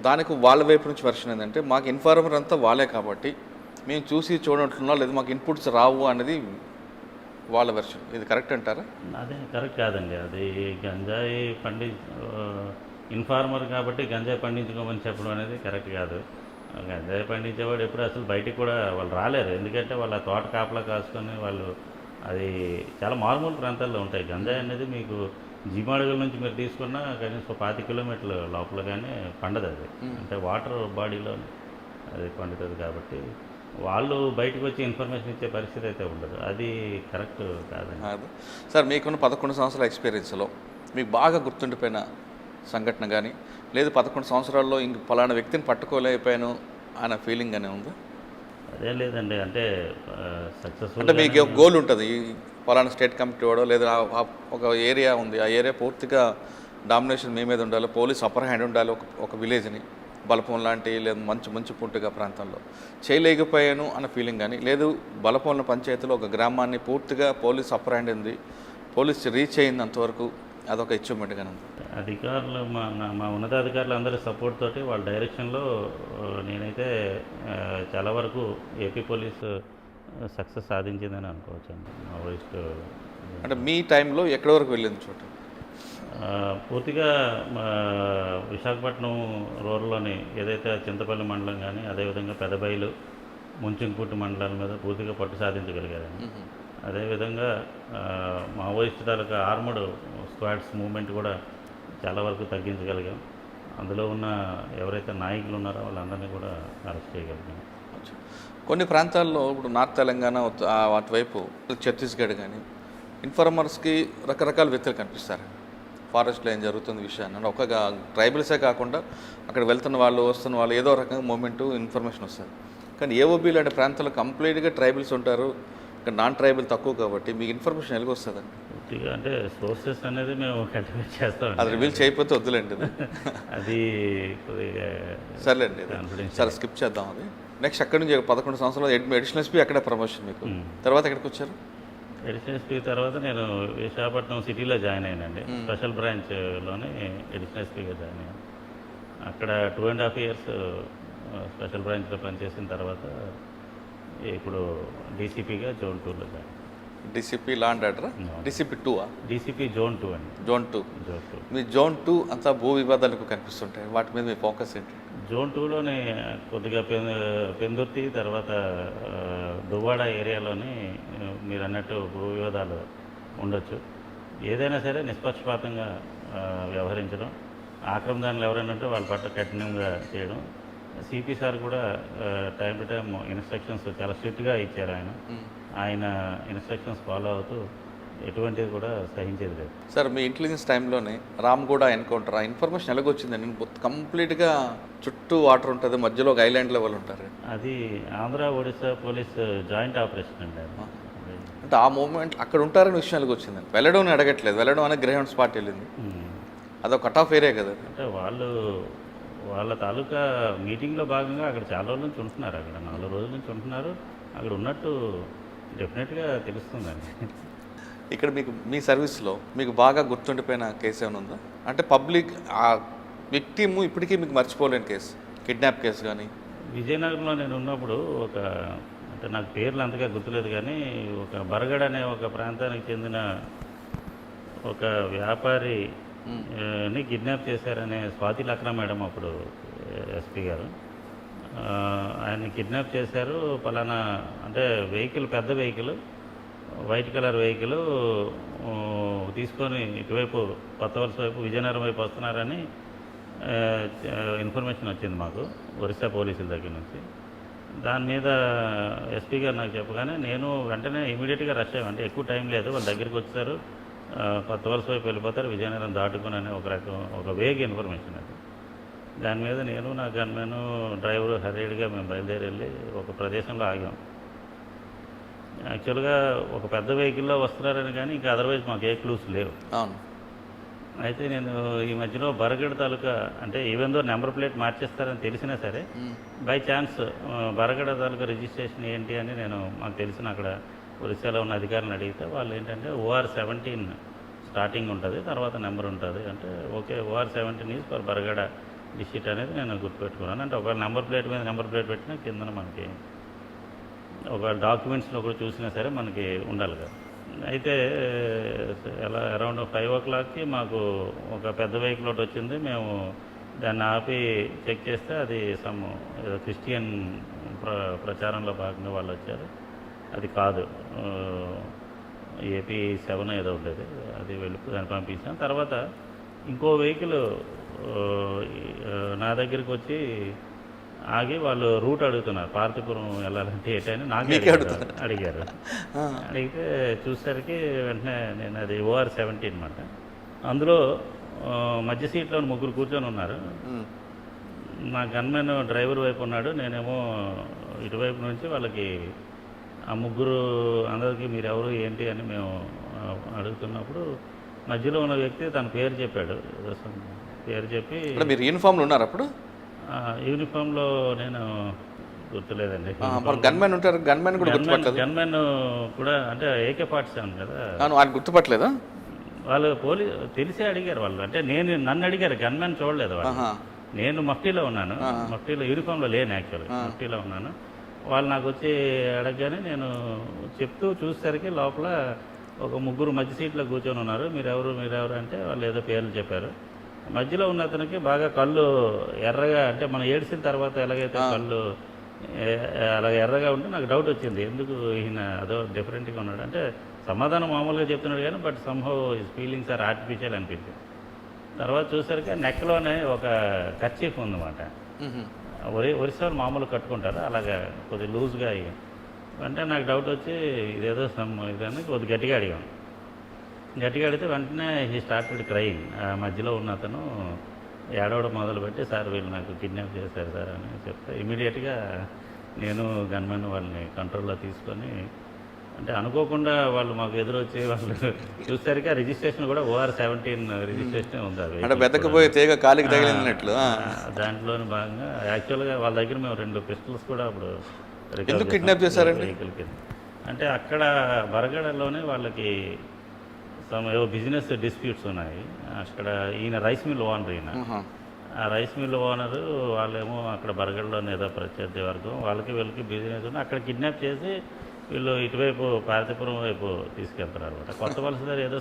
దానికి వాళ్ళ వైపు నుంచి వెర్షన్ ఏంటంటే మాకు ఇన్ఫార్మర్ అంతా వాళ్ళే కాబట్టి మేము చూసి చూడట్లున్నా లేదు మాకు ఇన్పుట్స్ రావు అనేది వాళ్ళ వెర్షన్. ఇది కరెక్ట్ అంటారా? అదే కరెక్ట్ కాదండి. అది గంజాయి ఇన్ఫార్మర్ కాబట్టి గంజాయి పండించుకోమని చెప్పడం అనేది కరెక్ట్ కాదు. గంజాయి పండించేవాడు ఎప్పుడు అసలు బయటికి కూడా వాళ్ళు రాలేరు. ఎందుకంటే వాళ్ళ తోట కాపలా కాసుకొని వాళ్ళు అది చాలా మారుమూల ప్రాంతాల్లో ఉంటాయి. గంజాయి అనేది మీకు జీమాడుగుల నుంచి మీరు తీసుకున్నా కనీసం 50 కిలోమీటర్ల లోపలగానే పండదు. అది అంటే వాటర్ బాడీలో అది పండుతుంది కాబట్టి వాళ్ళు బయటకు వచ్చి ఇన్ఫర్మేషన్ ఇచ్చే పరిస్థితి అయితే ఉండదు. అది కరెక్ట్ కాదండి. సార్ మీకున్న 11 సంవత్సరాల ఎక్స్పీరియన్స్లో మీకు బాగా గుర్తుండిపోయిన సంఘటన కానీ లేదు 11 సంవత్సరాల్లో ఇంక పలానా వ్యక్తిని పట్టుకోలేకపోయాను అన్న ఫీలింగ్ అనే ఉందా? అదేం లేదండి. అంటే సక్సెస్ఫుల్ అంటే మీకు ఒక గోల్ ఉంటుంది, పలానా స్టేట్ కమిటీ వాడో లేదా ఒక ఏరియా ఉంది, ఆ ఏరియా పూర్తిగా డామినేషన్ మీ మీద ఉండాలి, పోలీస్ అప్పర్ హ్యాండ్ ఉండాలి, ఒక విలేజ్ని బలపం లాంటి లేదా మంచి పుట్టుగా ప్రాంతంలో చేయలేకపోయాను అన్న ఫీలింగ్ కానీ లేదు బలపంల పంచాయతీలో ఒక గ్రామాన్ని పూర్తిగా పోలీస్ అప్పర్ హ్యాండ్ ఉంది, పోలీస్ రీచ్ అయింది అంతవరకు అదొక అచీవ్మెంట్ కానీ ఉంది. అధికారులు మా ఉన్నతాధికారులు అందరి సపోర్ట్ తోటి వాళ్ళ డైరెక్షన్లో నేనైతే చాలా వరకు ఏపీ పోలీస్ సక్సెస్ సాధించిందని అనుకోవచ్చు అండి. మావోయిస్ట్ అంటే మీ టైంలో ఎక్కడి వరకు వెళ్ళింది చోట? పూర్తిగా విశాఖపట్నం రూరల్లోని ఏదైతే చింతపల్లి మండలం కానీ అదేవిధంగా పెదబైలు ముంచింకుట్టు మండలాల మీద పూర్తిగా పట్టు సాధించగలిగారండి. అదేవిధంగా మావోయిస్ట్ తాలూకా ఆర్మడ్ స్క్వాడ్స్ మూవ్మెంట్ కూడా చాలా వరకు తగ్గించగలిగాం. అందులో ఉన్న ఎవరైతే నాయకులు ఉన్నారో వాళ్ళందరినీ కూడా అరెస్ట్ చేయగలిగాం. కొన్ని ప్రాంతాల్లో ఇప్పుడు నార్త్ తెలంగాణ అటువైపు ఛత్తీస్గఢ్ కానీ ఇన్ఫార్మర్స్కి రకరకాల వ్యక్తులు కనిపిస్తారు. ఫారెస్ట్లో ఏం జరుగుతుంది విషయాన్ని ఒక ట్రైబల్సే కాకుండా అక్కడ వెళ్తున్న వాళ్ళు వస్తున్న వాళ్ళు ఏదో రకంగా మూమెంట్ ఇన్ఫర్మేషన్ వస్తుంది. కానీ ఏఓబీ లాంటి ప్రాంతాల్లో కంప్లీట్గా ట్రైబల్స్ ఉంటారు, ఇక్కడ నాన్ ట్రైబల్ తక్కువ కాబట్టి మీకు ఇన్ఫర్మేషన్ ఎలాగ వస్తుందండి? పూర్తిగా అంటే సోర్సెస్ అనేది మేము కల్టివేట్ చేస్తాం. అది రివీల్ చేయకపోతే వద్దులేండి అది కొద్దిగా సర్లేండి, సరే స్కిప్ చేద్దాం. అది నెక్స్ట్ అక్కడి నుంచి 11 సంవత్సరాలు అడిషనల్ ఎస్పీ అక్కడే ప్రమోషన్ మీకు, తర్వాత ఎక్కడికి వచ్చారు? అడిషనల్ ఎస్పీ తర్వాత నేను విశాఖపట్నం సిటీలో జాయిన్ అయ్యానండి. స్పెషల్ బ్రాంచ్లోనే అడిషనల్ ఎస్పీగా జాయిన్ అయ్యాను. అక్కడ 2.5 years స్పెషల్ బ్రాంచ్లో పనిచేసిన తర్వాత ఇప్పుడు డీసీపీగా జోన్ 2లో join. DCP law and order, DCP 2 DCP zone 2 అండి. జోన్ 2. మీ జోన్ 2 అంతా భూ వివాదాలకు కనిపిస్తుంటాయి, వాటి మీద మీ ఫోకస్ ఏంటి? జోన్ 2లోనే కొద్దిగా పెందుర్తి తర్వాత దువ్వాడ ఏరియాలోని మీరు అన్నట్టు భూ వివాదాలు ఉండొచ్చు. ఏదైనా సరే నిష్పక్షపాతంగా వ్యవహరించడం, ఆక్రమణదారులు ఎవరైనా ఉంటే వాళ్ళ పట్ల కఠినంగా చేయడం. సిపి సార్ కూడా టైం టు టైం ఇన్స్ట్రక్షన్స్ చాలా స్ట్రిక్ట్గా ఇచ్చారు. ఆయన ఇన్స్ట్రక్షన్స్ ఫాలో అవుతూ ఎటువంటిది కూడా సహించేది లేదు. సార్ మీ ఇంటెలిజెన్స్ టైంలోనే రామ్గూడ ఎన్కౌంటర్ ఆ ఇన్ఫర్మేషన్ ఎలాగొచ్చిందండి? కంప్లీట్గా చుట్టూ వాటర్ ఉంటుంది, మధ్యలో ఒక ఐలాండ్ లెవెల్ ఉంటారు. అది Andhra Odisha police joint operation అండి. అంటే ఆ మూమెంట్ అక్కడ ఉంటారని విషయం ఎలాగొచ్చిందండి? వెళ్ళడం అడగట్లేదు, వెళ్ళడం అనేది గ్రౌండ్ స్పాట్ వెళ్ళింది, అదొక కట్ ఆఫ్ ఏరియా కదా. అంటే వాళ్ళ తాలూకా మీటింగ్లో భాగంగా అక్కడ చాలా రోజుల నుంచి ఉంటున్నారు, అక్కడ 4 రోజుల నుంచి ఉంటున్నారు. అక్కడ ఉన్నట్టు డెఫినెట్గా తెలుస్తుందండి. ఇక్కడ మీకు మీ సర్వీస్లో మీకు బాగా గుర్తుండిపోయిన కేసు ఏమైనా ఉందా? అంటే పబ్లిక్ ఆ విక్టిమ్ ఇప్పటికీ మీకు మర్చిపోలేని కేసు, కిడ్నాప్ కేసు కానీ? విజయనగరంలో నేను ఉన్నప్పుడు అంటే నాకు పేర్లు అంతగా గుర్తులేదు కానీ ఒక బరగడ్ అనే ఒక ప్రాంతానికి చెందిన ఒక వ్యాపారి ని కిడ్నాప్ చేశారనే స్వాతి లక్రా మేడం అప్పుడు ఎస్పీ గారు ఆయన్ని కిడ్నాప్ చేశారు. పలానా అంటే వెహికల్, పెద్ద వెహికల్, వైట్ కలర్ వెహికల్ తీసుకొని ఇటువైపు కొత్త వలస వైపు విజయనగరం వైపు వస్తున్నారని ఇన్ఫర్మేషన్ వచ్చింది మాకు ఒరిస్సా పోలీసుల దగ్గర నుంచి. దాని మీద ఎస్పీ గారు నాకు చెప్పగానే నేను వెంటనే ఇమీడియట్గా రష్ అయ్యాను. అంటే ఎక్కువ టైం లేదు, వాళ్ళ దగ్గరికి వచ్చారు, కొత్త వలస వైపు వెళ్ళిపోతారు, విజయనగరం దాటుకుని అనే ఒక వేగ్ ఇన్ఫర్మేషన్ అది. దాని మీద నేను నా గన్మెన్ డ్రైవరు హరీడ్గా మేము బయలుదేరి వెళ్ళి ఒక ప్రదేశంలో ఆగాం. యాక్చువల్గా ఒక పెద్ద వెహికల్లో వస్తున్నారని కానీ ఇంకా అదర్వైజ్ మాకు ఏ క్లూస్ లేవు. అవును. అయితే నేను ఈ మధ్యలో బరగడ్ తాలూకా అంటే ఈవెన్ దో నెంబర్ ప్లేట్ మార్చేస్తారని తెలిసినా సరే by chance Baragada taluka registration ఏంటి అని మాకు తెలిసిన అక్కడ ఒరిస్సాలో ఉన్న అధికారులను అడిగితే వాళ్ళు ఏంటంటే OR17 స్టార్టింగ్ ఉంటుంది, తర్వాత నెంబర్ ఉంటుంది అంటే okay OR17 is for Bargarh district అనేది నేను గుర్తుపెట్టుకున్నాను. అంటే ఒక నెంబర్ ప్లేట్ మీద నెంబర్ ప్లేట్ పెట్టినా కింద మనకి ఒక డాక్యుమెంట్స్లో కూడా చూసినా సరే మనకి ఉండాలి కదా. అయితే ఎలా అరౌండ్ 5 o'clockకి మాకు ఒక పెద్ద వెహికల్ ఒకటి వచ్చింది. మేము దాన్ని ఆపి చెక్ చేస్తే అది సమ్ క్రిస్టియన్ ప్రచారంలో భాగంగా వాళ్ళు వచ్చారు. అది కాదు, AP7 ఏదో ఉండేది, అది వెళ్ళి దాన్ని పంపించాం. తర్వాత ఇంకో వెహికల్ నా దగ్గరికి వచ్చి ఆగి వాళ్ళు రూట్ అడుగుతున్నారు, పార్తీపురం వెళ్ళాలంటే ఏంటని నాకు అడిగారు. అడిగితే చూసేసరికి వెంటనే నేను అది OR17 అనమాట. అందులో మధ్య సీట్లో ముగ్గురు కూర్చొని ఉన్నారు. నా గన్మెన్ డ్రైవర్ వైపు ఉన్నాడు, నేనేమో ఇటువైపు నుంచి వాళ్ళకి ఆ ముగ్గురు అందరికీ మీరెవరు ఏంటి అని మేము అడుగుతున్నప్పుడు మధ్యలో ఉన్న వ్యక్తి తన పేరు చెప్పాడు. పేరు చెప్పి మీరు యూనిఫామ్లో ఉన్నారు అప్పుడు? యూనిఫామ్లో నేను గుర్తులేదండి. గన్మెన్ ఉంటారు, గన్మెన్ కూడా గన్మెన్ కూడా అంటే AK-47 కదా, ఆయన గుర్తుపట్టలేదా? వాళ్ళు తెలిసే అడిగారు వాళ్ళు. అంటే నన్ను అడిగారు, గన్మెన్ చూడలేదు వాళ్ళు. నేను మఫ్టీలో ఉన్నాను, మఫ్టీలో యూనిఫామ్లో లేను, యాక్చువల్గా మఫ్టీలో ఉన్నాను. వాళ్ళు నాకు వచ్చి అడగగానే నేను చెప్తూ చూసేసరికి లోపల ఒక ముగ్గురు మధ్య సీట్లో కూర్చొని ఉన్నారు. మీరెవరు అంటే వాళ్ళు ఏదో పేర్లు చెప్పారు. మధ్యలో ఉన్న అతనికి బాగా కళ్ళు ఎర్రగా, అంటే మనం ఏడ్చిన తర్వాత ఎలాగైతే కళ్ళు అలా ఎర్రగా ఉంటే నాకు డౌట్ వచ్చింది, ఎందుకు ఈయన అదో డిఫరెంట్గా ఉన్నాడు. అంటే సమాధానం మామూలుగా చెప్తున్నాడు కానీ but somehow his feelings are artificial అనిపించింది. తర్వాత చూసరికి నెక్లోనే ఒక కర్చీఫ్ ఉందన్నమాట. ఒరిస్సాలు మామూలు కట్టుకుంటారు, అలాగా కొద్దిగా లూజ్గా అయ్యి. అంటే నాకు డౌట్ వచ్చి ఇదేదో ఇదని కొద్దిగా గట్టిగా అడిగాం. గట్టిగా అడిగితే వెంటనే హీ స్టార్టెడ్ క్రయింగ్. మధ్యలో ఉన్న అతను ఏడవడం మొదలుపెట్టి, సార్ వీళ్ళు నాకు కిడ్నాప్ చేశారు సార్ అని చెప్తే ఇమీడియట్గా నేను గన్మెన్ వాళ్ళని కంట్రోల్లో తీసుకొని, అంటే అనుకోకుండా వాళ్ళు మాకు ఎదురొచ్చి వాళ్ళు చూసేసరికి ఆ రిజిస్ట్రేషన్ కూడా OR17 రిజిస్ట్రేషన్ ఉంది. అది వెతకపోయే తీగ కాలికి తగిలినట్లు. దాంట్లోని భాగంగా యాక్చువల్గా వాళ్ళ దగ్గర మేము 2 పిస్టల్స్ కూడా అప్పుడు కిడ్నాప్ చేశారండి. వెహికల్ కింద. అంటే అక్కడ బరగడలోనే వాళ్ళకి ఏవో బిజినెస్ డిస్ప్యూట్స్ ఉన్నాయి. అక్కడ ఈయన రైస్ మిల్ ఓనర్, ఈయన ఆ రైస్ మిల్ ఓనరు వాళ్ళేమో అక్కడ బరగడలోనే ఏదో ప్రత్యర్థి వర్గం, వీళ్ళకి బిజినెస్ ఉంది. అక్కడ కిడ్నాప్ చేసి వీళ్ళు ఇటువైపు పార్తీపురం వైపు తీసుకెళ్తారు అనమాట. కొత్త వలస దగ్గర ఏదో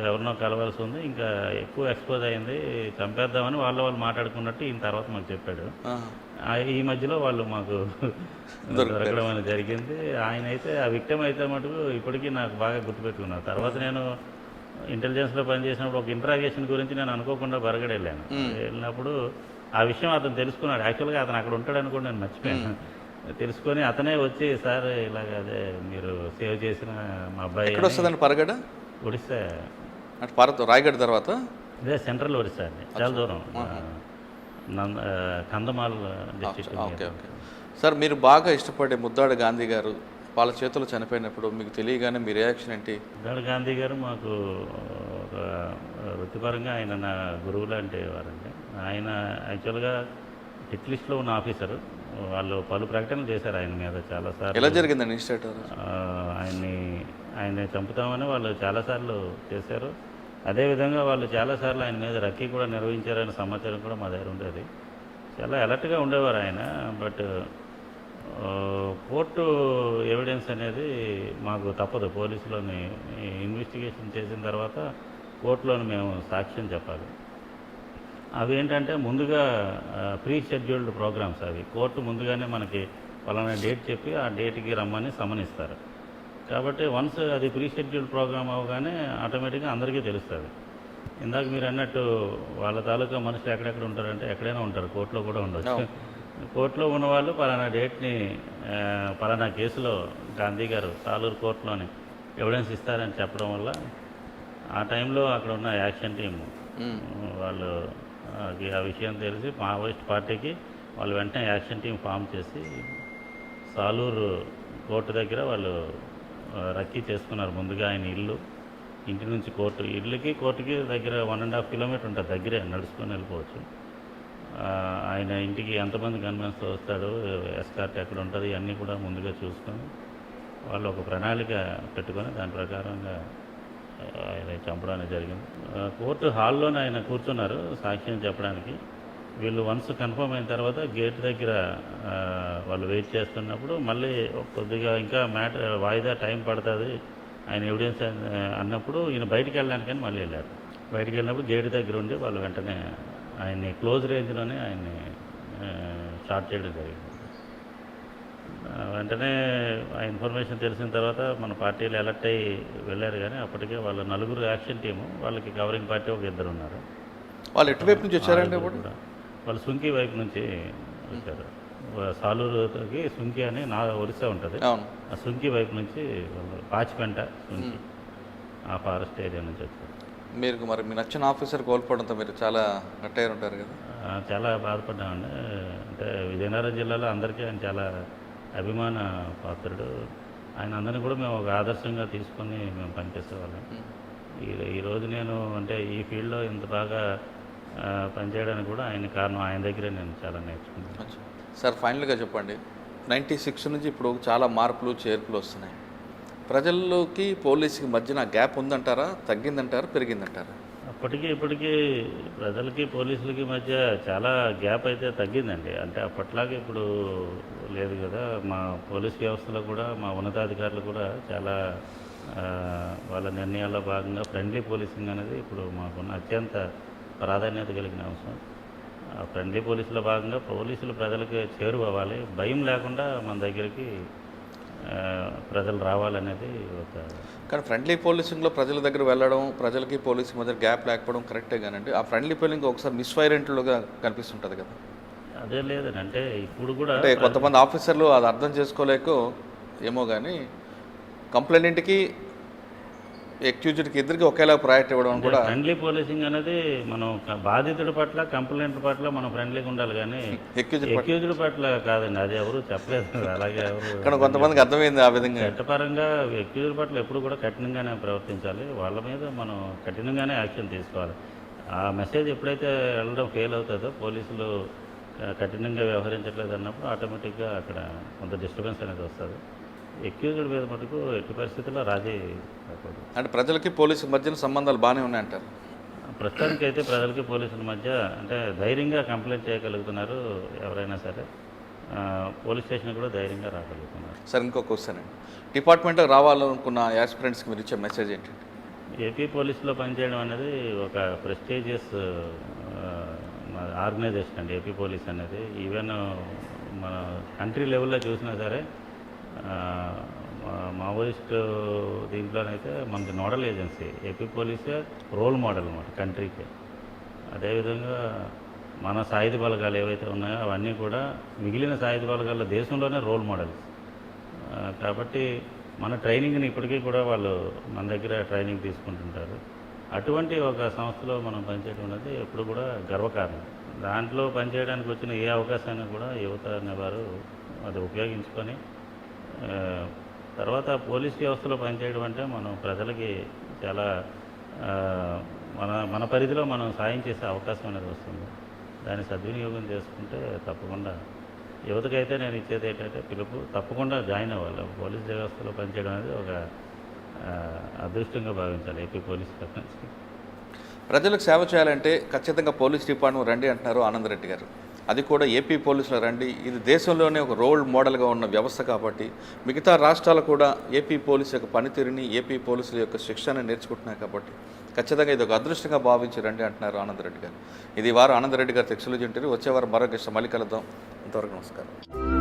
ఎవరినో కలవాల్సి ఉంది, ఇంకా ఎక్కువ ఎక్స్పోజ్ అయింది, చంపేద్దామని వాళ్ళు మాట్లాడుకున్నట్టు ఈయన తర్వాత మాకు చెప్పాడు. ఈ మధ్యలో వాళ్ళు మాకు దొరకడం అనేది జరిగింది. ఆయన అయితే ఆ విక్టిమ్ అయితే మటుకు ఇప్పటికీ నాకు బాగా గుర్తుపెట్టుకున్నాను. తర్వాత నేను ఇంటెలిజెన్స్లో పనిచేసినప్పుడు ఒక ఇంట్రాగేషన్ గురించి నేను అనుకోకుండా బరగడ వెళ్ళాను. వెళ్ళినప్పుడు ఆ విషయం అతను తెలుసుకున్నాడు. యాక్చువల్గా అతను అక్కడ ఉంటాడని కూడా నేను మర్చిపోయాను. తెలుసుకొని అతనే వచ్చి, సార్ ఇలాగ అదే మీరు సేవ్ చేసిన మా అబ్బాయి. ఎక్కడ వస్తుందండి బరగడ? ఒడిస్సా, రాయగఢ తర్వాత అదే సెంట్రల్ ఒడిస్సా అండి, చాలా దూరం, Kandhamal district. Okay okay sir, మీరు బాగా ఇష్టపడే ముద్దాడ గాంధీ గారు వాళ్ళ చేతులు చనిపోయినప్పుడు మీకు తెలియగానే మీ రియాక్షన్ ఏంటి? ముద్దాడ గాంధీ గారు మాకు వృత్తిపరంగా ఆయన నా గురువు లాంటి వారండి. ఆయన యాక్చువల్గా హిట్ లిస్ట్లో ఉన్న ఆఫీసరు. వాళ్ళు పలు ప్రకటనలు చేశారు ఆయన మీద చాలాసార్లు. ఎలా జరిగిందండి ఇన్సిడెంట్? ఆయన్ని చంపుతామని వాళ్ళు చాలాసార్లు చేశారు. అదేవిధంగా వాళ్ళు చాలాసార్లు ఆయన మీద రక్కీ కూడా నిర్వహించారనే సమాచారం కూడా మా దగ్గర ఉండేది. చాలా అలర్ట్గా ఉండేవారు ఆయన. బట్ కోర్టు ఎవిడెన్స్ అనేది మాకు తప్పదు. పోలీసులోని ఇన్వెస్టిగేషన్ చేసిన తర్వాత కోర్టులోని మేము సాక్ష్యం చెప్పాలి. అవి ఏంటంటే ముందుగా ప్రీ షెడ్యూల్డ్ ప్రోగ్రామ్స్ అవి. కోర్టు ముందుగానే మనకి పలానా డేట్ చెప్పి ఆ డేట్కి రమ్మని సమనిస్తారు. కాబట్టి వన్స్ అది ప్రీ షెడ్యూల్డ్ ప్రోగ్రామ్ అవగానే ఆటోమేటిక్గా అందరికీ తెలుస్తుంది. ఇందాక మీరు అన్నట్టు వాళ్ళ తాలూకా మనుషులు ఎక్కడెక్కడ ఉంటారంటే ఎక్కడైనా ఉంటారు, కోర్టులో కూడా ఉండొచ్చు. కోర్టులో ఉన్నవాళ్ళు పలానా డేట్ని పలానా కేసులో గాంధీ గారు సాలూరు కోర్టులోని ఎవిడెన్స్ ఇస్తారని చెప్పడం వల్ల ఆ టైంలో అక్కడ ఉన్న యాక్షన్ టీము వాళ్ళు ఆ విషయం తెలిసి మావోయిస్ట్ పార్టీకి వాళ్ళు వెంటనే యాక్షన్ టీం ఫామ్ చేసి సాలూరు కోర్టు దగ్గర వాళ్ళు రక్కీ చేసుకున్నారు. ముందుగా ఆయన ఇంటి నుంచి కోర్టుకి దగ్గర 1.5 కిలోమీటర్ ఉంటుంది, దగ్గరే నడుచుకొని వెళ్ళిపోవచ్చు. ఆయన ఇంటికి ఎంతమంది గన్మెన్స్తో వస్తాడు, ఎస్కార్ట్ ఎక్కడ ఉంటుంది, ఇవన్నీ కూడా ముందుగా చూసుకొని వాళ్ళు ఒక ప్రణాళిక పెట్టుకొని దాని ప్రకారంగా ఆయన చంపడం అనేది జరిగింది. కోర్టు హాల్లోనే ఆయన కూర్చున్నారు సాక్ష్యం చెప్పడానికి. వీళ్ళు వన్స్ కన్ఫర్మ్ అయిన తర్వాత గేట్ దగ్గర వాళ్ళు వెయిట్ చేస్తున్నప్పుడు మళ్ళీ కొద్దిగా ఇంకా వాయిదా టైం పడుతుంది ఆయన ఎవిడెన్స్ అన్నప్పుడు ఈయన బయటికి వెళ్ళడానికని మళ్ళీ వెళ్ళారు. బయటికి వెళ్ళినప్పుడు గేట్ దగ్గర ఉండి వాళ్ళు వెంటనే ఆయన్ని క్లోజ్ రేంజ్లోనే ఆయన్ని షార్ట్ చేయడం జరిగింది. వెంటనే ఆ ఇన్ఫర్మేషన్ తెలిసిన తర్వాత మన పార్టీలు ఎలక్ట్ అయ్యి వెళ్ళారు. కానీ అప్పటికే వాళ్ళ 4 యాక్షన్ టీము, వాళ్ళకి కవరింగ్ పార్టీ ఒక 2 ఉన్నారు. వాళ్ళు ఎటువైపు నుంచి వచ్చారంటే వాళ్ళు సుంకి వైపు నుంచి వచ్చారు. సాలూరుకి సుంకి అని ఒరిస్సా ఉంటుంది, ఆ సుంకి వైపు నుంచి వాళ్ళు పాచిపెంట సుంకి ఆ ఫారెస్ట్ ఏరియా నుంచి వచ్చారు. మీరు మరి మీ నచ్చిన ఆఫీసర్ కోల్పోవడంతో మీరు చాలా గట్టయ్యారు ఉంటారు కదా? చాలా బాధపడ్డామండి. అంటే విజయనగరం జిల్లాలో అందరికీ ఆయన చాలా అభిమాన పాత్రుడు. ఆయన అందరినీ కూడా మేము ఒక ఆదర్శంగా తీసుకొని మేము పనిచేసేవాళ్ళం. ఈరోజు నేను అంటే ఈ ఫీల్డ్లో ఇంత బాగా పనిచేయడానికి కూడా ఆయన కారణం. ఆయన దగ్గరే నేను చాలా నేర్చుకున్నాను. సార్, ఫైనల్గా చెప్పండి, 96 నుంచి ఇప్పుడు చాలా మార్పులు చేర్పులు వస్తున్నాయి. ప్రజల్లోకి పోలీసుకి మధ్యన గ్యాప్ ఉందంటారా, తగ్గిందంటారా, పెరిగిందంటారా? అప్పటికి ఇప్పటికీ ప్రజలకి పోలీసులకి మధ్య చాలా గ్యాప్ అయితే తగ్గిందండి. అంటే అప్పట్లాగే ఇప్పుడు లేదు కదా. మా పోలీస్ వ్యవస్థలో కూడా మా ఉన్నతాధికారులు కూడా చాలా వాళ్ళ నిర్ణయాల్లో భాగంగా ఫ్రెండ్లీ పోలీసింగ్ అనేది ఇప్పుడు మాకున్న అత్యంత ప్రాధాన్యత కలిగిన అంశం. ఫ్రెండ్లీ పోలీసులో భాగంగా పోలీసులు ప్రజలకు చేరువవ్వాలి, భయం లేకుండా మన దగ్గరికి ప్రజలు రావాలనేది ఒక. కానీ ఫ్రెండ్లీ పోలీసింగ్లో ప్రజల దగ్గర వెళ్ళడం, ప్రజలకి పోలీసు మధ్య గ్యాప్ లేకపోవడం కరెక్టే. కానండి ఆ ఫ్రెండ్లీ పోలింగ్ ఒకసారి మిస్ఫైరెంట్లుగా కనిపిస్తుంటుంది కదా? అదే లేదని అంటే ఇప్పుడు కూడా అంటే కొంతమంది ఆఫీసర్లు అది అర్థం చేసుకోలేక ఏమో కానీ కంప్లైంట్కి ఎక్యూజ్డ్కి ఇద్దరికి ఒకేలా ప్రయారిటీ ఇవ్వడం కూడా. ఫ్రెండ్లీ పోలీసింగ్ అనేది మనం బాధితుడి పట్ల కంప్లైంట్ పట్ల మనం ఫ్రెండ్లీగా ఉండాలి, కానీ ఎక్యూజ్డ్ పట్ల కాదండి. అది ఎవరు చెప్పలేదు. అలాగే ఎవరు కొంతమందికి అర్థమైంది ఆ విధంగా. చట్టపరంగా ఎక్యూజ్డ్ పట్ల ఎప్పుడు కూడా కఠినంగానే ప్రవర్తించాలి, వాళ్ళ మీద మనం కఠినంగానే యాక్షన్ తీసుకోవాలి. ఆ మెసేజ్ ఎప్పుడైతే వెళ్ళడం ఫెయిల్ అవుతుందో, పోలీసులు కఠినంగా వ్యవహరించట్లేదు అన్నప్పుడు ఆటోమేటిక్గా అక్కడ కొంత డిస్టర్బెన్స్ అనేది వస్తుంది. ఎక్యూజ్డ్ మీద మటుకు ఎట్టి పరిస్థితుల్లో రాజీ కాకూడదు. అంటే ప్రజలకి పోలీసు మధ్యన సంబంధాలు బాగానే ఉన్నాయంటారు? ప్రస్తుతానికి అయితే ప్రజలకి పోలీసుల మధ్య అంటే ధైర్యంగా కంప్లైంట్ చేయగలుగుతున్నారు ఎవరైనా సరే. పోలీస్ స్టేషన్ కూడా ధైర్యంగా రాగలుగుతున్నారు. సార్, ఇంకో క్వశ్చన్ అండి, డిపార్ట్మెంట్కి రావాలనుకున్న యాస్పిరెంట్స్కి మీరు ఇచ్చే మెసేజ్ ఏంటంటే? ఏపీ పోలీసులో పనిచేయడం అనేది ఒక ప్రెస్టీజియస్ ఆర్గనైజేషన్ అండి ఏపీ పోలీస్ అనేది. ఈవెన్ మన కంట్రీ లెవెల్లో చూసినా సరే మావోయిస్ట్ దీంట్లోనైతే మనకి నోడల్ ఏజెన్సీ ఏపీ పోలీసే రోల్ మోడల్ అన్నమాట కంట్రీకి. అదేవిధంగా మన సాయుధ బలగాలు ఏవైతే ఉన్నాయో అవన్నీ కూడా మిగిలిన సాయుధ బలగాల దేశంలోనే రోల్ మోడల్స్. కాబట్టి మన ట్రైనింగ్ని ఇప్పటికీ కూడా వాళ్ళు మన దగ్గర ట్రైనింగ్ తీసుకుంటుంటారు. అటువంటి ఒక సంస్థలో మనం పనిచేయడం అనేది ఎప్పుడు కూడా గర్వకారణం. దాంట్లో పనిచేయడానికి వచ్చిన ఏ అవకాశాన్ని కూడా యువత అనేవారు అది ఉపయోగించుకొని తర్వాత పోలీస్ వ్యవస్థలో పనిచేయడం అంటే మనం ప్రజలకి చాలా మన పరిధిలో మనం సాయం చేసే అవకాశం అనేది వస్తుంది. దాన్ని సద్వినియోగం చేసుకుంటే తప్పకుండా యువతకైతే నేను ఇచ్చేది ఏంటంటే పిలుపు, తప్పకుండా జాయిన్ అవ్వాలి. పోలీస్ వ్యవస్థలో పనిచేయడం అనేది ఒక అదృష్టంగా భావించాలి ఏపీ పోలీస్ నుంచి. ప్రజలకు సేవ చేయాలంటే ఖచ్చితంగా పోలీస్ డిపార్ట్మెంట్ రండి అంటున్నారు ఆనందరెడ్డి గారు. అది కూడా ఏపీ పోలీసులు రండి. ఇది దేశంలోనే ఒక రోల్ మోడల్గా ఉన్న వ్యవస్థ కాబట్టి మిగతా రాష్ట్రాలు కూడా ఏపీ పోలీసు యొక్క పనితీరుని, ఏపీ పోలీసుల యొక్క శిక్షణ నేర్చుకుంటున్నాయి కాబట్టి ఖచ్చితంగా ఇది ఒక అదృష్టంగా భావించి రండి అంటున్నారు ఆనందరెడ్డి గారు. ఇది వారం ఆనందరెడ్డి గారు ఎక్స్క్లూజివ్ ఇంటర్వ్యూ. వచ్చే వారం మరో గెస్ట్ మళ్ళీ కలుద్దాం. అంతవరకు నమస్కారం.